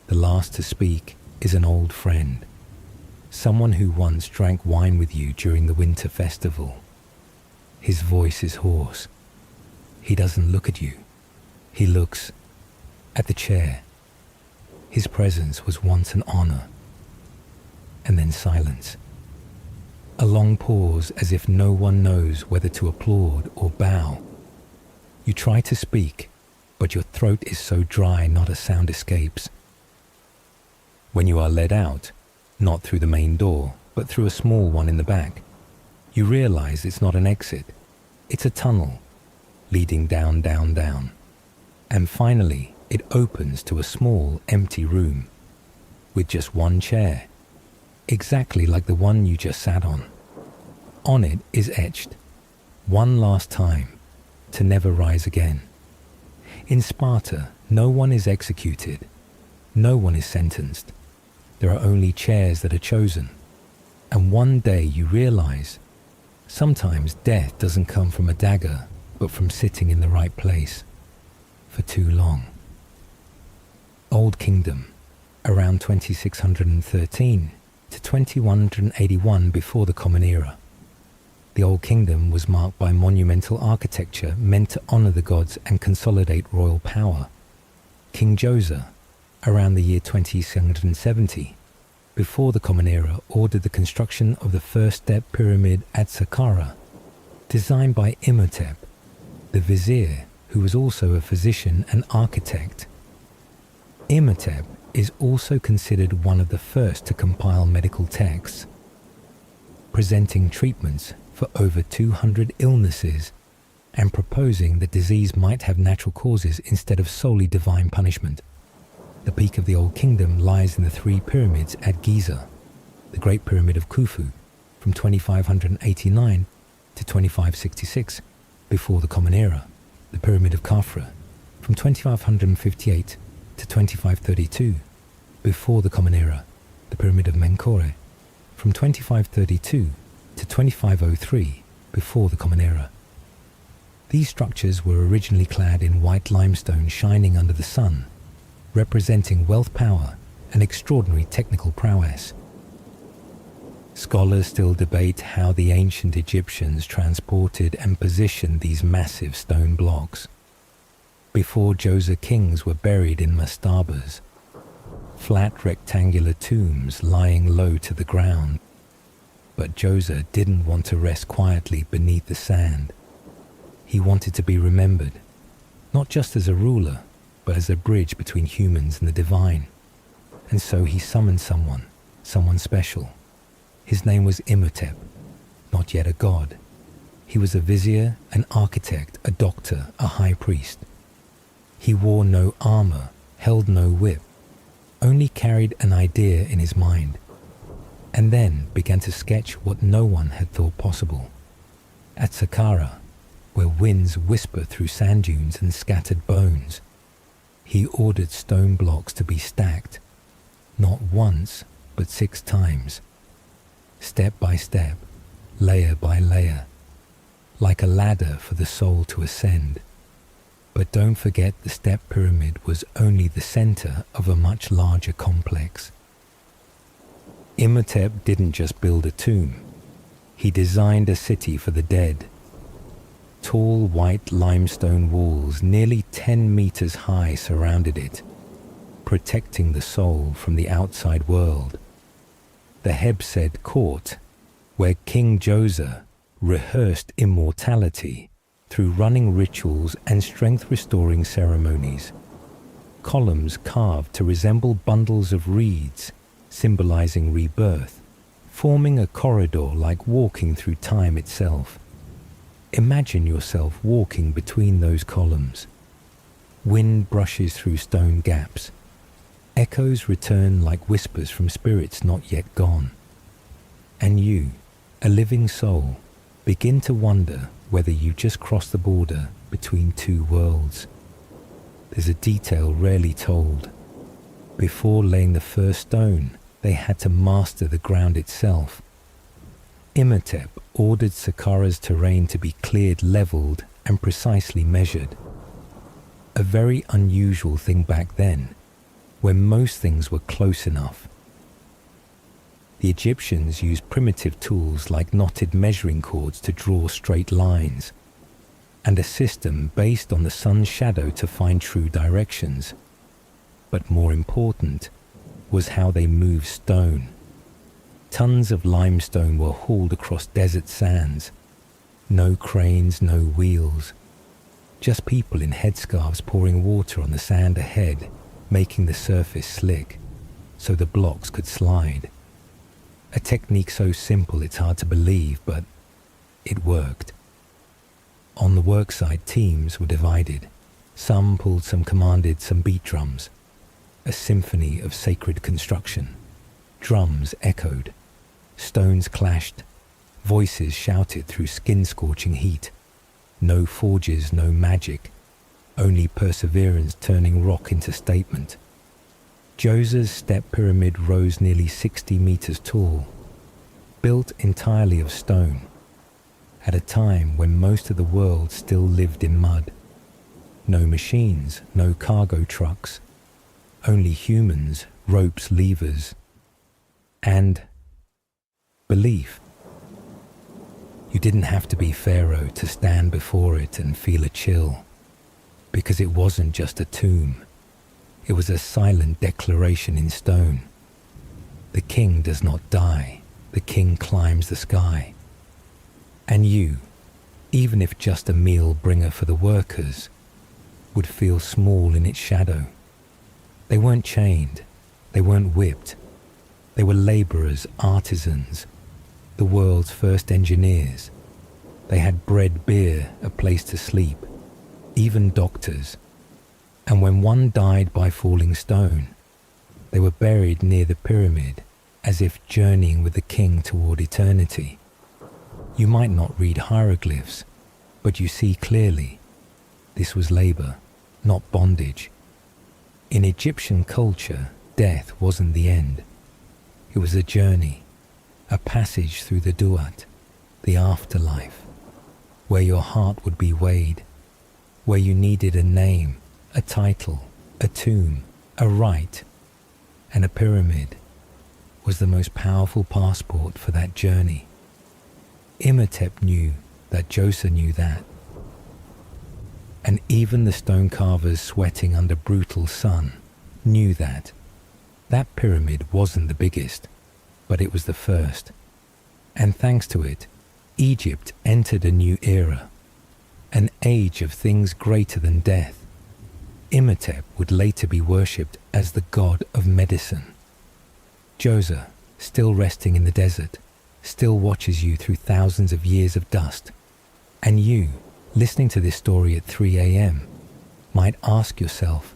The last to speak is an old friend, someone who once drank wine with you during the winter festival. His voice is hoarse. He doesn't look at you. He looks at the chair. His presence was once an honor. And then silence. A long pause, as if no one knows whether to applaud or bow. You try to speak, but your throat is so dry not a sound escapes. When you are led out, not through the main door, but through a small one in the back, you realize it's not an exit. It's a tunnel, leading down, down, down. And finally, it opens to a small, empty room, with just one chair, exactly like the one you just sat on. On it is etched, one last time, to never rise again. In Sparta, no one is executed, no one is sentenced. There are only chairs that are chosen. And one day you realize sometimes death doesn't come from a dagger, but from sitting in the right place for too long. Old Kingdom, around 2613 to 2181 before the Common Era. The Old Kingdom was marked by monumental architecture meant to honor the gods and consolidate royal power. King Joser, around the year 2670, before the Common Era, ordered the construction of the first step pyramid at Saqqara, designed by Imhotep, the vizier, who was also a physician and architect. Imhotep is also considered one of the first to compile medical texts, presenting treatments for over 200 illnesses and proposing that disease might have natural causes instead of solely divine punishment. The peak of the Old Kingdom lies in the three pyramids at Giza: the Great Pyramid of Khufu from 2589 to 2566 before the Common Era, the Pyramid of Khafra from 2558 to 2532 before the Common Era, the Pyramid of Menkore from 2532 to 2503 before the Common Era. These structures were originally clad in white limestone shining under the sun, representing wealth, power, and extraordinary technical prowess. Scholars still debate how the ancient Egyptians transported and positioned these massive stone blocks. Before Joser kings were buried in mastabas, flat rectangular tombs lying low to the ground. But Joser didn't want to rest quietly beneath the sand. He wanted to be remembered, not just as a ruler, but as a bridge between humans and the divine. And so he summoned someone special. His name was Imhotep, not yet a god. He was a vizier, an architect, a doctor, a high priest. He wore no armor, held no whip, only carried an idea in his mind, and then began to sketch what no one had thought possible. At Saqqara, where winds whisper through sand dunes and scattered bones, he ordered stone blocks to be stacked, not once, but 6 times, step by step, layer by layer, like a ladder for the soul to ascend. But don't forget, the step pyramid was only the center of a much larger complex. Imhotep didn't just build a tomb. He designed a city for the dead. Tall white limestone walls nearly 10 meters high surrounded it, protecting the soul from the outside world. The Hebsed court, where King Joser rehearsed immortality through running rituals and strength-restoring ceremonies. Columns carved to resemble bundles of reeds, symbolizing rebirth, forming a corridor like walking through time itself. Imagine yourself walking between those columns. Wind brushes through stone gaps. Echoes return like whispers from spirits not yet gone. And you, a living soul, begin to wonder whether you just crossed the border between two worlds. There's a detail rarely told. Before laying the first stone, they had to master the ground itself. Imhotep ordered Saqqara's terrain to be cleared, leveled, and precisely measured. A very unusual thing back then, when most things were close enough. The Egyptians used primitive tools like knotted measuring cords to draw straight lines, and a system based on the sun's shadow to find true directions. But more important was how they moved stone. Tons of limestone were hauled across desert sands. No cranes, no wheels. Just people in headscarves pouring water on the sand ahead, making the surface slick, so the blocks could slide. A technique so simple it's hard to believe, but it worked. On the worksite, teams were divided. Some pulled, some commanded, some beat drums. A symphony of sacred construction. Drums echoed. Stones clashed. Voices shouted through skin-scorching heat. No forges, no magic. Only perseverance turning rock into statement. Djoser's step pyramid rose nearly 60 meters tall, built entirely of stone, at a time when most of the world still lived in mud. No machines, no cargo trucks, only humans, ropes, levers, and belief. You didn't have to be Pharaoh to stand before it and feel a chill, because it wasn't just a tomb. It was a silent declaration in stone. The king does not die. The king climbs the sky. And you, even if just a meal bringer for the workers, would feel small in its shadow. They weren't chained. They weren't whipped. They were laborers, artisans, the world's first engineers. They had bread, beer, a place to sleep, even doctors. And when one died by falling stone, they were buried near the pyramid, as if journeying with the king toward eternity. You might not read hieroglyphs, but you see clearly. This was labor, not bondage. In Egyptian culture, death wasn't the end. It was a journey, a passage through the duat, the afterlife, where your heart would be weighed, where you needed a name, a title, a tomb, a rite, and a pyramid was the most powerful passport for that journey. Imhotep knew that Djoser knew that. And even the stone carvers sweating under brutal sun knew that. That pyramid wasn't the biggest, but it was the first. And thanks to it, Egypt entered a new era, an age of things greater than death. Imhotep would later be worshipped as the god of medicine. Djoser, still resting in the desert, still watches you through thousands of years of dust. And you, listening to this story at 3 a.m., might ask yourself,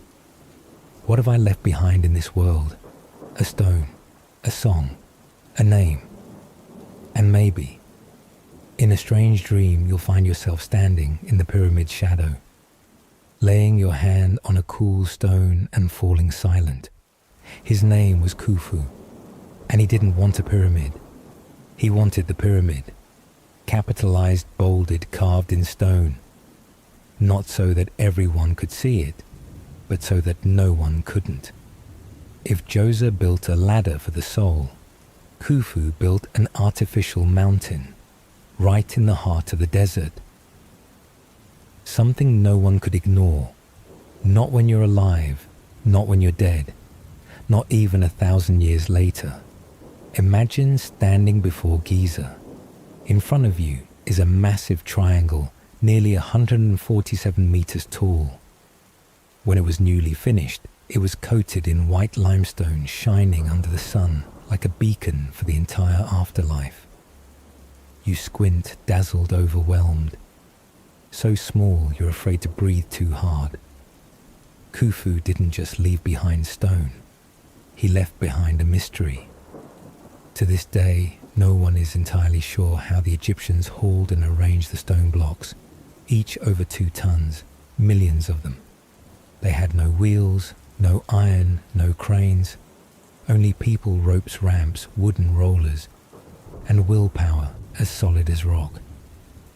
what have I left behind in this world? A stone, a song, a name. And maybe, in a strange dream, you'll find yourself standing in the pyramid's shadow, laying your hand on a cool stone and falling silent. His name was Khufu, and he didn't want a pyramid. He wanted the pyramid, capitalized, bolded, carved in stone, not so that everyone could see it, but so that no one couldn't. If Djoser built a ladder for the soul, Khufu built an artificial mountain, right in the heart of the desert. Something no one could ignore, not when you're alive, not when you're dead, not even 1,000 years later. Imagine standing before Giza. In front of you is a massive triangle, nearly 147 meters tall. When it was newly finished, it was coated in white limestone shining under the sun like a beacon for the entire afterlife. You squint, dazzled, overwhelmed. So small you're afraid to breathe too hard. Khufu didn't just leave behind stone. He left behind a mystery. To this day, no one is entirely sure how the Egyptians hauled and arranged the stone blocks, each over 2 tons, millions of them. They had no wheels, no iron, no cranes, only people, ropes, ramps, wooden rollers, and willpower as solid as rock.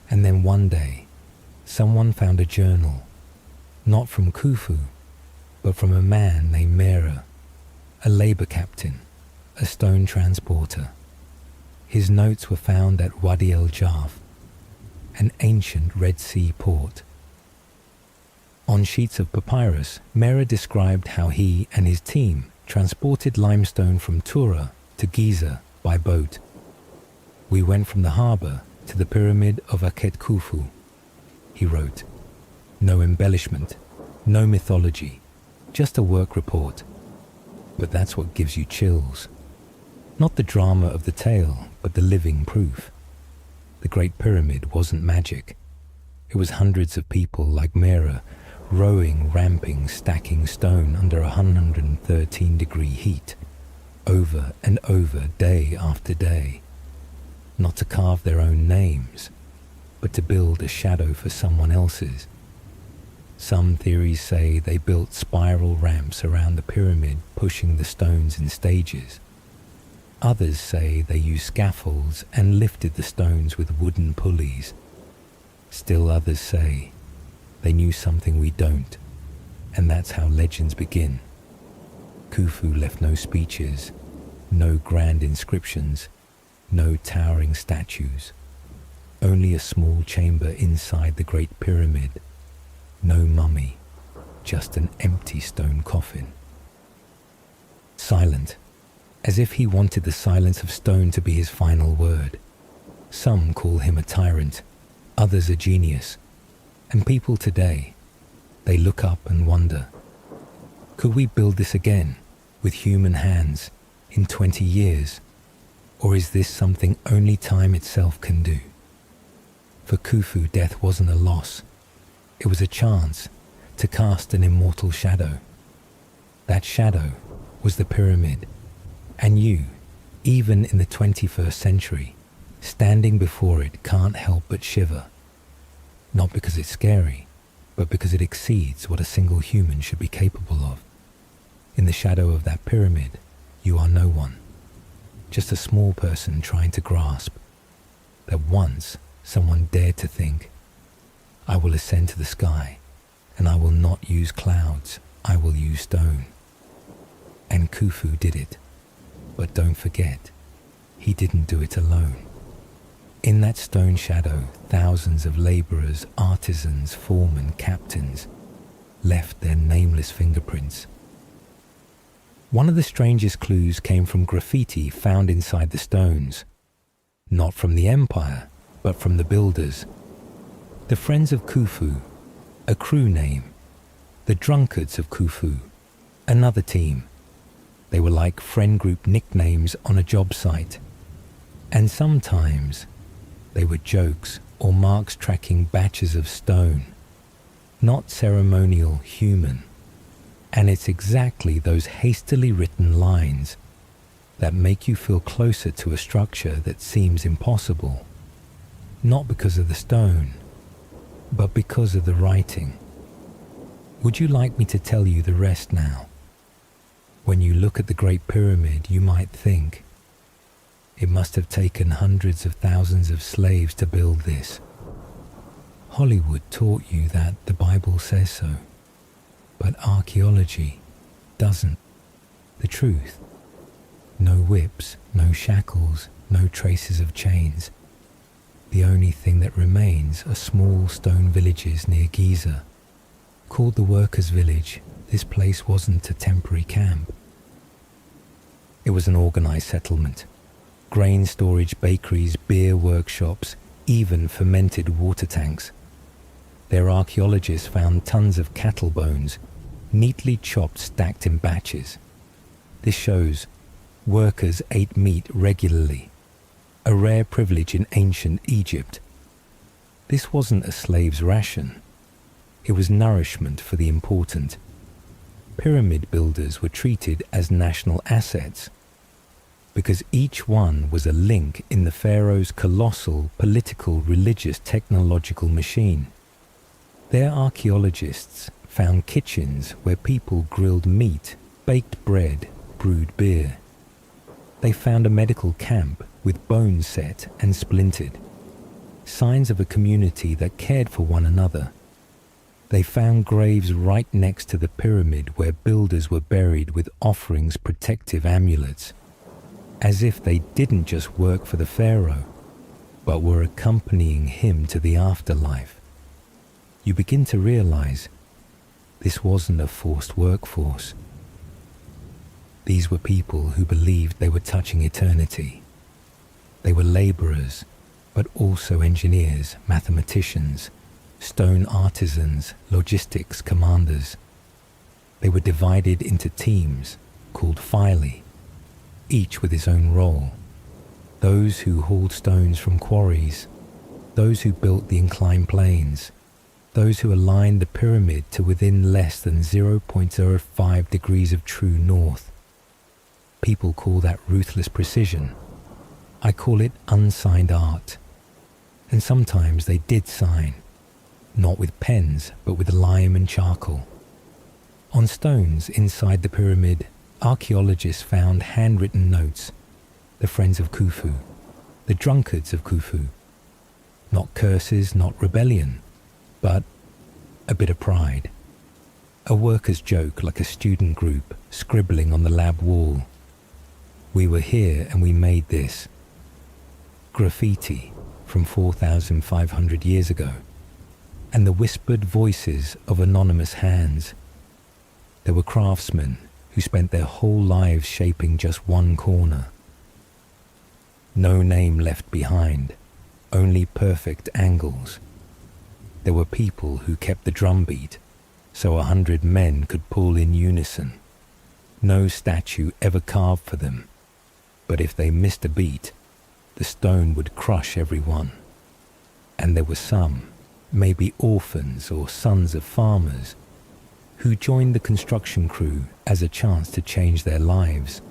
And then one day, someone found a journal, not from Khufu, but from a man named Mera, a labor captain, a stone transporter. His notes were found at Wadi el-Jarf, an ancient Red Sea port. On sheets of papyrus, Mera described how he and his team transported limestone from Tura to Giza by boat. We went from the harbour to the pyramid of Akhet Khufu, he wrote. No embellishment, no mythology, just a work report. But that's what gives you chills. Not the drama of the tale, but the living proof. The Great Pyramid wasn't magic. It was hundreds of people like Mera, rowing, ramping, stacking stone under 113-degree heat, over and over, day after day. Not to carve their own names, but to build a shadow for someone else's. Some theories say they built spiral ramps around the pyramid, pushing the stones in stages. Others say they used scaffolds and lifted the stones with wooden pulleys. Still others say they knew something we don't, and that's how legends begin. Khufu left no speeches, no grand inscriptions, no towering statues. Only a small chamber inside the Great Pyramid. No mummy, just an empty stone coffin. Silent, as if he wanted the silence of stone to be his final word. Some call him a tyrant, others a genius. And people today, they look up and wonder, could we build this again, with human hands, in 20 years? Or is this something only time itself can do? For Khufu, death wasn't a loss. It was a chance to cast an immortal shadow. That shadow was the pyramid. And you, even in the 21st century, standing before it can't help but shiver. Not because it's scary, but because it exceeds what a single human should be capable of. In the shadow of that pyramid, you are no one. Just a small person trying to grasp that once someone dared to think, I will ascend to the sky, and I will not use clouds, I will use stone. And Khufu did it. But don't forget, he didn't do it alone. In that stone shadow, thousands of laborers, artisans, foremen, captains left their nameless fingerprints. One of the strangest clues came from graffiti found inside the stones. Not from the empire, but from the builders. The Friends of Khufu, a crew name. The Drunkards of Khufu, another team. They were like friend group nicknames on a job site. And sometimes they were jokes or marks tracking batches of stone. Not ceremonial, human. And it's exactly those hastily written lines that make you feel closer to a structure that seems impossible. Not because of the stone, but because of the writing. Would you like me to tell you the rest now? When you look at the Great Pyramid, you might think, it must have taken hundreds of thousands of slaves to build this. Hollywood taught you that the Bible says so, but archaeology doesn't. The truth, no whips, no shackles, no traces of chains. The only thing that remains are small stone villages near Giza. Called the Workers' Village, this place wasn't a temporary camp. It was an organized settlement. Grain storage, bakeries, beer workshops, even fermented water tanks. Their archaeologists found tons of cattle bones, neatly chopped, stacked in batches. This shows workers ate meat regularly, a rare privilege in ancient Egypt. This wasn't a slave's ration. It was nourishment for the important. Pyramid builders were treated as national assets because each one was a link in the pharaoh's colossal political, religious, technological machine. Their archaeologists found kitchens where people grilled meat, baked bread, brewed beer. They found a medical camp with bones set and splintered, signs of a community that cared for one another. They found graves right next to the pyramid where builders were buried with offerings, protective amulets, as if they didn't just work for the pharaoh, but were accompanying him to the afterlife. You begin to realize this wasn't a forced workforce. These were people who believed they were touching eternity. They were laborers, but also engineers, mathematicians, stone artisans, logistics commanders. They were divided into teams called phylae, each with his own role. Those who hauled stones from quarries, those who built the inclined planes, those who aligned the pyramid to within less than 0.05 degrees of true north. People call that ruthless precision. I call it unsigned art. And sometimes they did sign. not with pens, but with lime and charcoal. On stones inside the pyramid, archaeologists found handwritten notes, the friends of Khufu, the drunkards of Khufu. Not curses, not rebellion, but a bit of pride. A worker's joke like a student group scribbling on the lab wall. We were here and we made this. Graffiti from 4,500 years ago. And the whispered voices of anonymous hands. There were craftsmen who spent their whole lives shaping just one corner. No name left behind, only perfect angles. There were people who kept the drumbeat, so 100 men could pull in unison. No statue ever carved for them, but if they missed a beat, the stone would crush everyone. And there were some, maybe orphans or sons of farmers, who joined the construction crew as a chance to change their lives.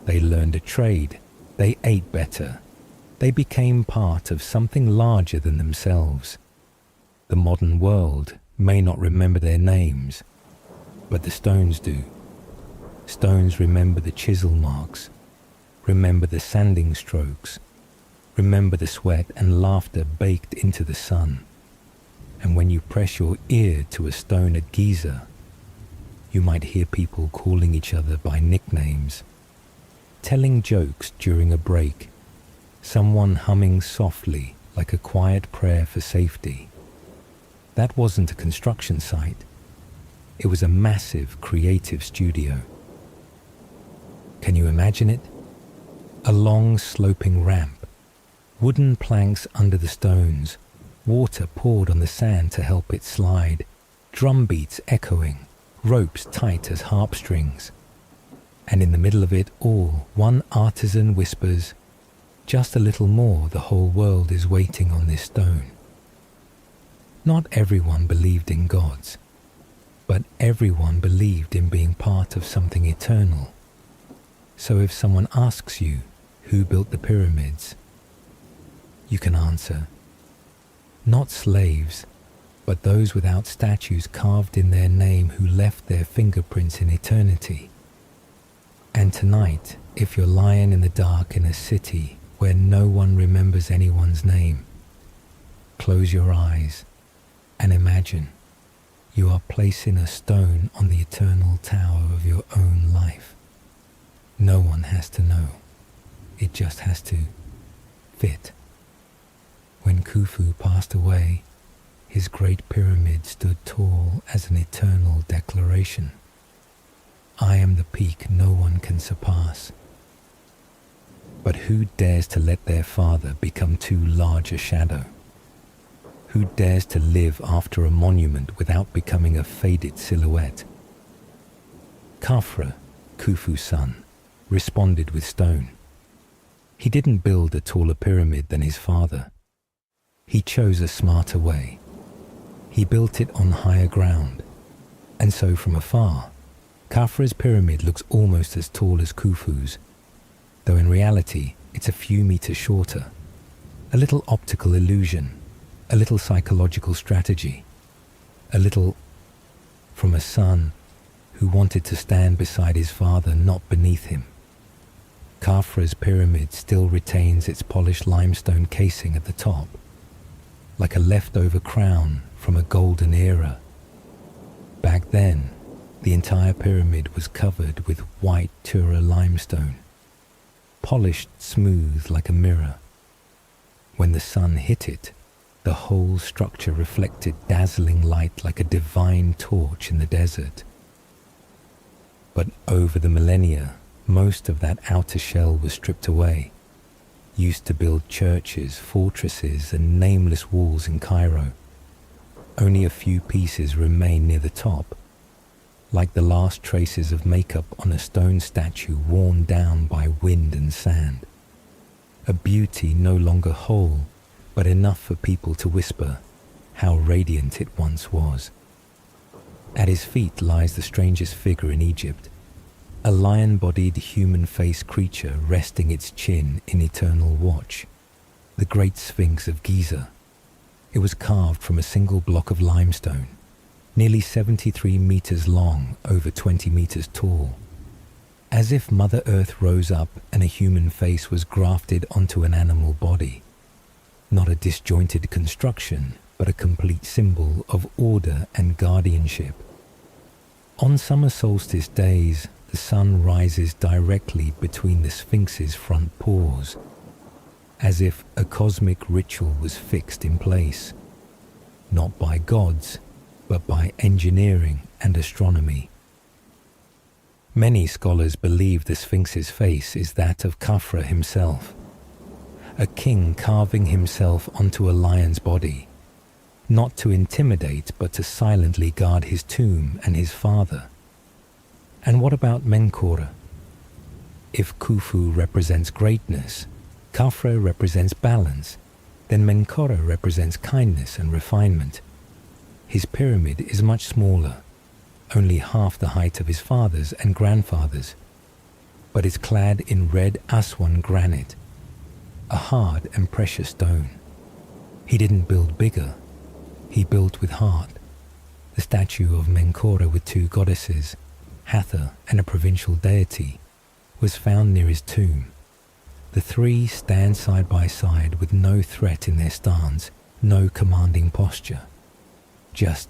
They learned a trade, they ate better, they became part of something larger than themselves. The modern world may not remember their names, but the stones do. Stones remember the chisel marks, remember the sanding strokes, remember the sweat and laughter baked into the sun. And when you press your ear to a stone at Giza, you might hear people calling each other by nicknames, telling jokes during a break, someone humming softly like a quiet prayer for safety. That wasn't a construction site. It was a massive creative studio. Can you imagine it? A long sloping ramp, wooden planks under the stones, water poured on the sand to help it slide, drum beats echoing, ropes tight as harp strings. And in the middle of it all, one artisan whispers, "Just a little more, the whole world is waiting on this stone." Not everyone believed in gods, but everyone believed in being part of something eternal. So if someone asks you, who built the pyramids, you can answer, not slaves, but those without statues carved in their name who left their fingerprints in eternity. And tonight, if you're lying in the dark in a city where no one remembers anyone's name, close your eyes and imagine you are placing a stone on the eternal tower of your own life. No one has to know. It just has to fit. When Khufu passed away, his great pyramid stood tall as an eternal declaration. I am the peak no one can surpass. But who dares to let their father become too large a shadow? Who dares to live after a monument without becoming a faded silhouette? Khafra, Khufu's son, responded with stone. He didn't build a taller pyramid than his father. He chose a smarter way. He built it on higher ground. And so from afar, Khafra's pyramid looks almost as tall as Khufu's, though in reality it's a few meters shorter. A little optical illusion, a little psychological strategy, a little from a son who wanted to stand beside his father, not beneath him. Khafra's pyramid still retains its polished limestone casing at the top, like a leftover crown from a golden era. Back then, the entire pyramid was covered with white Tura limestone, polished smooth like a mirror. When the sun hit it, the whole structure reflected dazzling light like a divine torch in the desert. But over the millennia, most of that outer shell was stripped away, used to build churches, fortresses, and nameless walls in Cairo. Only a few pieces remain near the top, like the last traces of makeup on a stone statue worn down by wind and sand. A beauty no longer whole, but enough for people to whisper how radiant it once was. At his feet lies the strangest figure in Egypt, a lion-bodied human-faced creature resting its chin in eternal watch, the great Sphinx of Giza. It was carved from a single block of limestone, nearly 73 meters long, over 20 meters tall. As if Mother Earth rose up and a human face was grafted onto an animal body. Not a disjointed construction, but a complete symbol of order and guardianship. On summer solstice days, the sun rises directly between the Sphinx's front paws, as if a cosmic ritual was fixed in place, not by gods, but by engineering and astronomy. Many scholars believe the Sphinx's face is that of Khafra himself, a king carving himself onto a lion's body, not to intimidate but to silently guard his tomb and his father. And what about Menkora? If Khufu represents greatness, Khafra represents balance, then Menkora represents kindness and refinement. His pyramid is much smaller, only half the height of his father's and grandfather's, but is clad in red Aswan granite, a hard and precious stone. He didn't build bigger, he built with heart. The statue of Menkora with two goddesses, Hathor and a provincial deity, was found near his tomb. The three stand side by side with no threat in their stance, no commanding posture. Just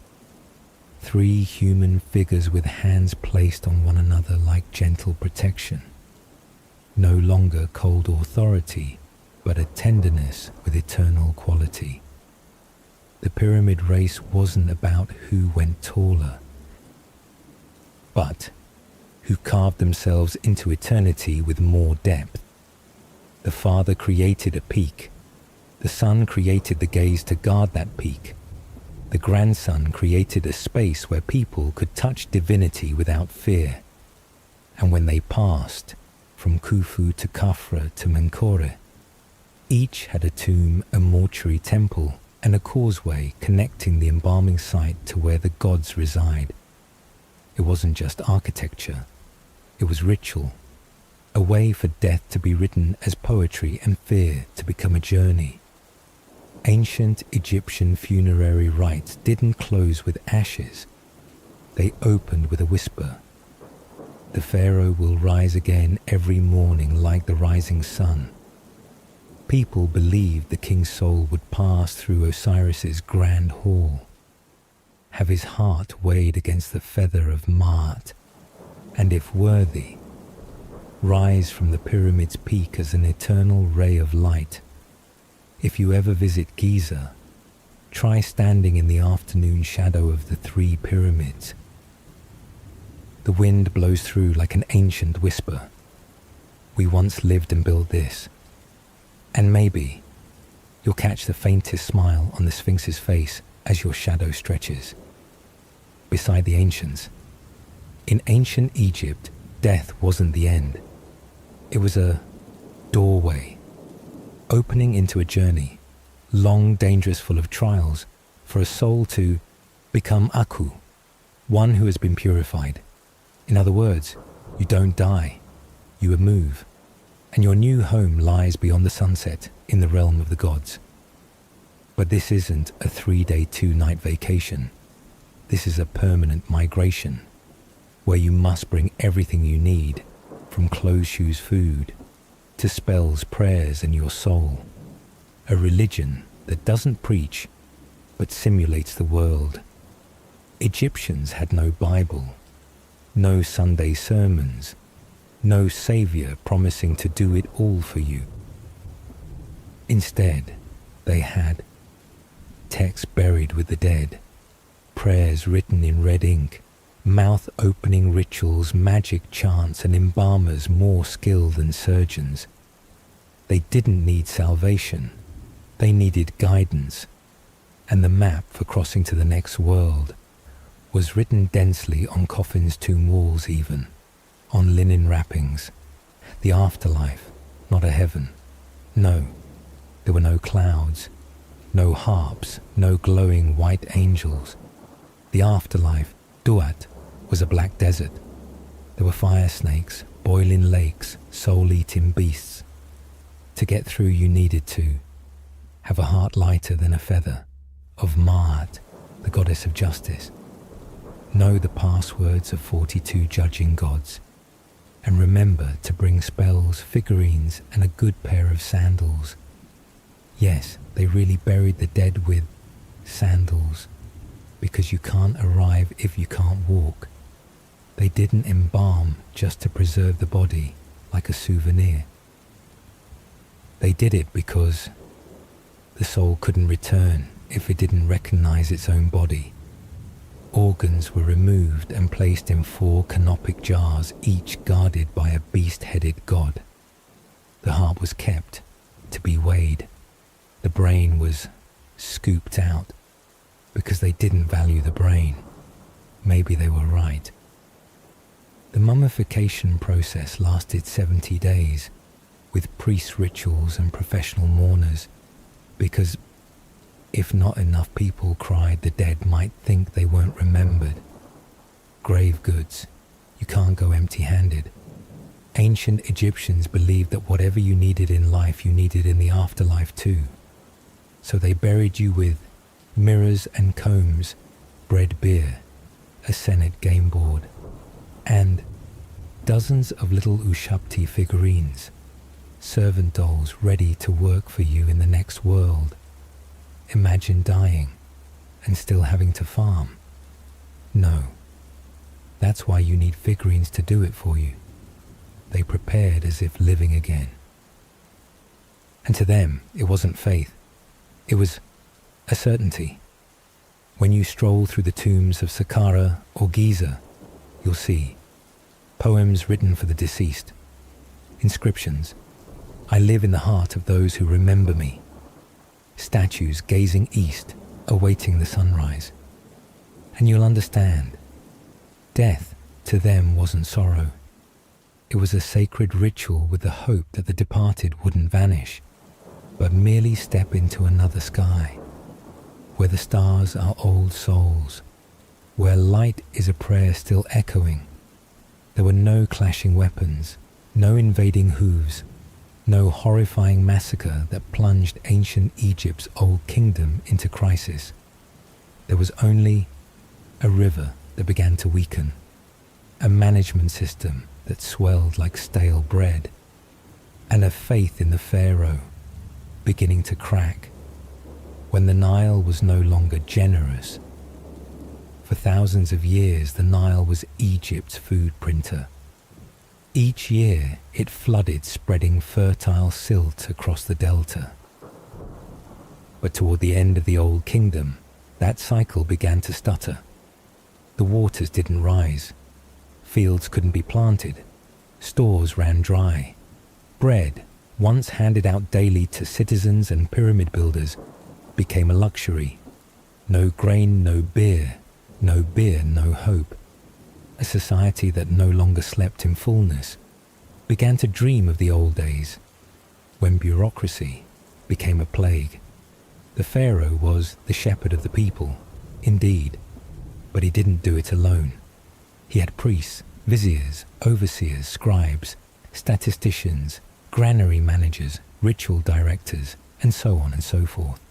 three human figures with hands placed on one another like gentle protection. No longer cold authority, but a tenderness with eternal quality. The pyramid race wasn't about who went taller, but who carved themselves into eternity with more depth. The father created a peak. The son created the gaze to guard that peak. The grandson created a space where people could touch divinity without fear. And when they passed, from Khufu to Khafra to Menkora, each had a tomb, a mortuary temple, and a causeway connecting the embalming site to where the gods reside. It wasn't just architecture, it was ritual, a way for death to be written as poetry and fear to become a journey. Ancient Egyptian funerary rites didn't close with ashes, they opened with a whisper. The pharaoh will rise again every morning like the rising sun. People believed the king's soul would pass through Osiris's grand hall, have his heart weighed against the feather of Maat, and if worthy, rise from the pyramid's peak as an eternal ray of light. If you ever visit Giza, try standing in the afternoon shadow of the three pyramids. The wind blows through like an ancient whisper. We once lived and built this. And maybe you'll catch the faintest smile on the Sphinx's face as your shadow stretches. Beside the ancients, in ancient Egypt, death wasn't the end. It was a doorway, opening into a journey, long, dangerous, full of trials, for a soul to become Aku, one who has been purified. In other words, you don't die, you move, and your new home lies beyond the sunset in the realm of the gods. But this isn't a 3-day, 2-night vacation. This is a permanent migration, where you must bring everything you need, from clothes, shoes, food, to spells, prayers, and your soul. A religion that doesn't preach, but simulates the world. Egyptians had no Bible, no Sunday sermons, no savior promising to do it all for you. Instead, they had texts buried with the dead, prayers written in red ink, mouth-opening rituals, magic chants, and embalmers more skilled than surgeons. They didn't need salvation, they needed guidance, and the map for crossing to the next world was written densely on coffins' tomb walls even, on linen wrappings. The afterlife, not a heaven. No, there were no clouds, no harps, no glowing white angels. The afterlife, Duat, was a black desert. There were fire snakes, boiling lakes, soul-eating beasts. To get through you needed to have a heart lighter than a feather, of Maat, the goddess of justice. Know the passwords of 42 judging gods, and remember to bring spells, figurines, and a good pair of sandals. Yes, they really buried the dead with sandals, because you can't arrive if you can't walk. They didn't embalm just to preserve the body like a souvenir. They did it because the soul couldn't return if it didn't recognize its own body. Organs were removed and placed in 4 canopic jars, each guarded by a beast-headed god. The heart was kept to be weighed. The brain was scooped out because they didn't value the brain. Maybe they were right. The mummification process lasted 70 days, with priest rituals and professional mourners, because if not enough people cried, the dead might think they weren't remembered. Grave goods. You can't go empty-handed. Ancient Egyptians believed that whatever you needed in life, you needed in the afterlife too. So they buried you with mirrors and combs, bread beer, a Senate game board, and dozens of little Ushabti figurines, servant dolls ready to work for you in the next world. Imagine dying and still having to farm. No, that's why you need figurines to do it for you. They prepared as if living again. And to them, it wasn't faith. It was a certainty. When you stroll through the tombs of Saqqara or Giza, you'll see poems written for the deceased, inscriptions, "I live in the heart of those who remember me," statues gazing east, awaiting the sunrise. And you'll understand, death to them wasn't sorrow. It was a sacred ritual with the hope that the departed wouldn't vanish, but merely step into another sky, where the stars are old souls, where light is a prayer still echoing. There were no clashing weapons, no invading hooves, no horrifying massacre that plunged ancient Egypt's old kingdom into crisis. There was only a river that began to weaken, a management system that swelled like stale bread, and a faith in the pharaoh beginning to crack when the Nile was no longer generous. For thousands of years, the Nile was Egypt's food printer. Each year, it flooded, spreading fertile silt across the delta. But toward the end of the Old Kingdom, that cycle began to stutter. The waters didn't rise. Fields couldn't be planted. Stores ran dry. Bread, once handed out daily to citizens and pyramid builders, became a luxury. No grain, no beer, no hope. A society that no longer slept in fullness began to dream of the old days, when bureaucracy became a plague. The pharaoh was the shepherd of the people, indeed, but he didn't do it alone. He had priests, viziers, overseers, scribes, statisticians, granary managers, ritual directors, and so on and so forth.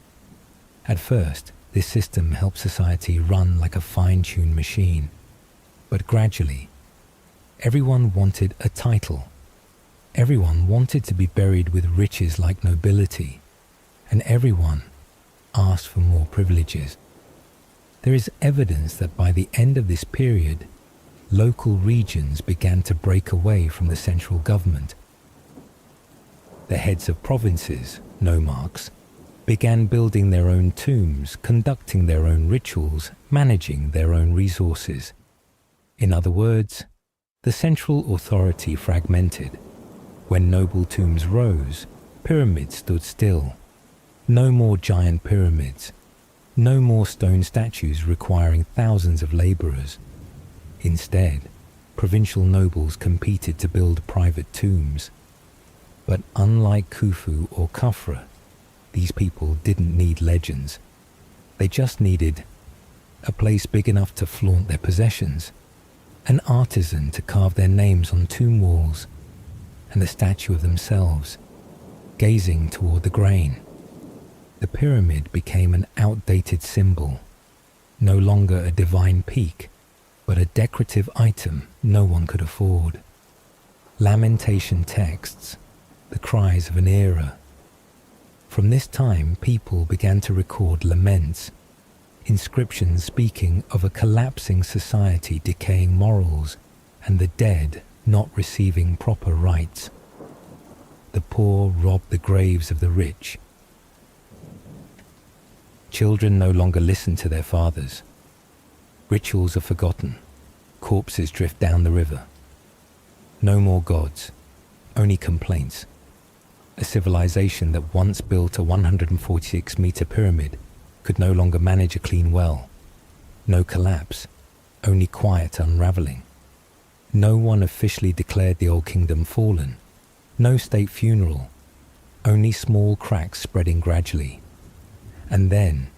At first, this system helped society run like a fine-tuned machine. But gradually, everyone wanted a title. Everyone wanted to be buried with riches like nobility, and everyone asked for more privileges. There is evidence that by the end of this period, local regions began to break away from the central government. The heads of provinces, nomarchs, began building their own tombs, conducting their own rituals, managing their own resources. In other words, the central authority fragmented. When noble tombs rose, pyramids stood still. No more giant pyramids. No more stone statues requiring thousands of laborers. Instead, provincial nobles competed to build private tombs. But unlike Khufu or Khafra, these people didn't need legends. They just needed a place big enough to flaunt their possessions, an artisan to carve their names on tomb walls, and a statue of themselves, gazing toward the grain. the pyramid became an outdated symbol, no longer a divine peak, but a decorative item no one could afford. Lamentation texts, the cries of an era. From this time, people began to record laments, inscriptions speaking of a collapsing society, decaying morals, and the dead not receiving proper rights. The poor robbed the graves of the rich. Children no longer listen to their fathers. Rituals are forgotten. Corpses drift down the river. No more gods, only complaints. A civilization that once built a 146-meter pyramid could no longer manage a clean well. No collapse, only quiet unraveling. No one officially declared the old kingdom fallen. No state funeral, only small cracks spreading gradually. And then,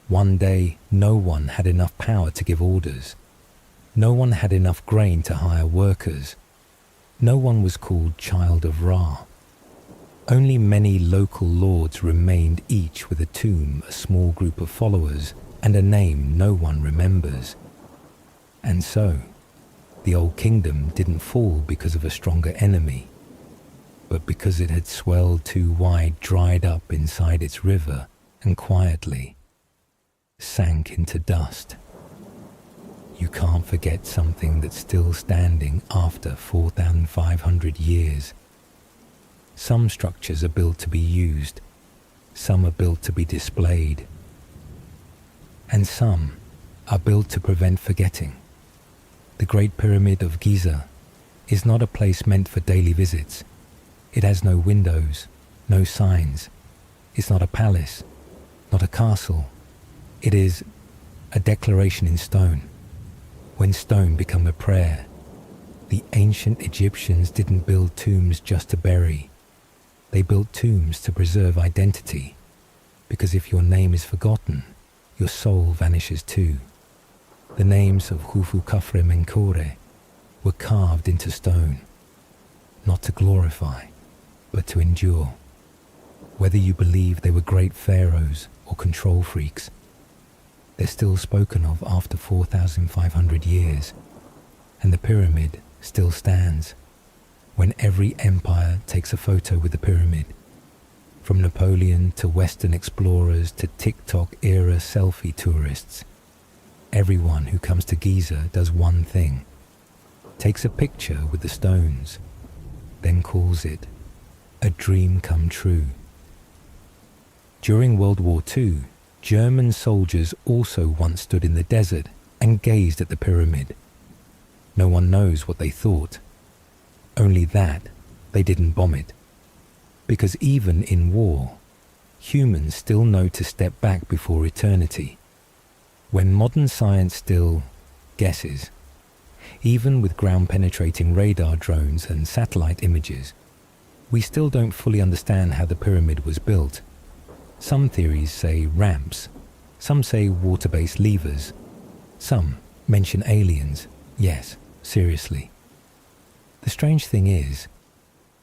one day, no one had enough power to give orders. No one had enough grain to hire workers. No one was called Child of Ra. Only many local lords remained, each with a tomb, a small group of followers, and a name no one remembers. And so, the old kingdom didn't fall because of a stronger enemy, but because it had swelled too wide, dried up inside its river, and quietly sank into dust. You can't forget something that's still standing after 4,500 years. Some structures are built to be used, some are built to be displayed, and some are built to prevent forgetting. The Great Pyramid of Giza is not a place meant for daily visits. It has no windows, no signs. It's not a palace, not a castle. It is a declaration in stone. When stone became a prayer, the ancient Egyptians didn't build tombs just to bury. They built tombs to preserve identity, because if your name is forgotten, your soul vanishes too. The names of Khufu, Khafre, Menkaure were carved into stone, not to glorify, but to endure. Whether you believe they were great pharaohs or control freaks, they're still spoken of after 4,500 years, and the pyramid still stands. When every empire takes a photo with the pyramid, from Napoleon to Western explorers to TikTok-era selfie tourists, everyone who comes to Giza does one thing: takes a picture with the stones, then calls it a dream come true. During World War II, German soldiers also once stood in the desert and gazed at the pyramid. No one knows what they thought. Only that they didn't bomb it. Because even in war, humans still know to step back before eternity. When modern science still guesses, even with ground-penetrating radar drones and satellite images, we still don't fully understand how the pyramid was built. Some theories say ramps, some say water-based levers, some mention aliens. Yes, seriously. The strange thing is,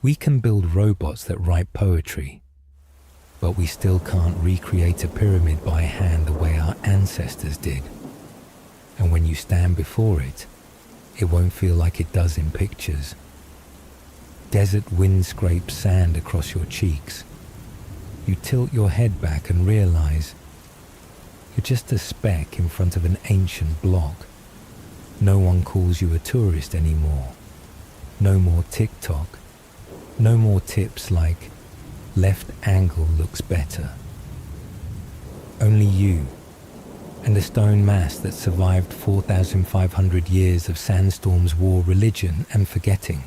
we can build robots that write poetry, but we still can't recreate a pyramid by hand the way our ancestors did. And when you stand before it, it won't feel like it does in pictures. Desert wind scrapes sand across your cheeks. You tilt your head back and realize you're just a speck in front of an ancient block. No one calls you a tourist anymore. No more TikTok. No more tips like left angle looks better. Only you and a stone mass that survived 4,500 years of sandstorms, war, religion, and forgetting.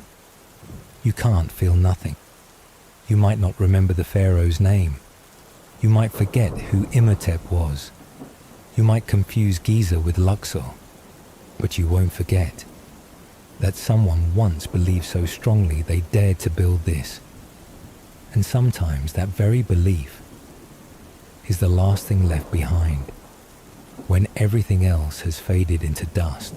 You can't feel nothing. You might not remember the pharaoh's name. You might forget who Imhotep was. You might confuse Giza with Luxor. But you won't forget that someone once believed so strongly they dared to build this. And sometimes that very belief is the last thing left behind when everything else has faded into dust.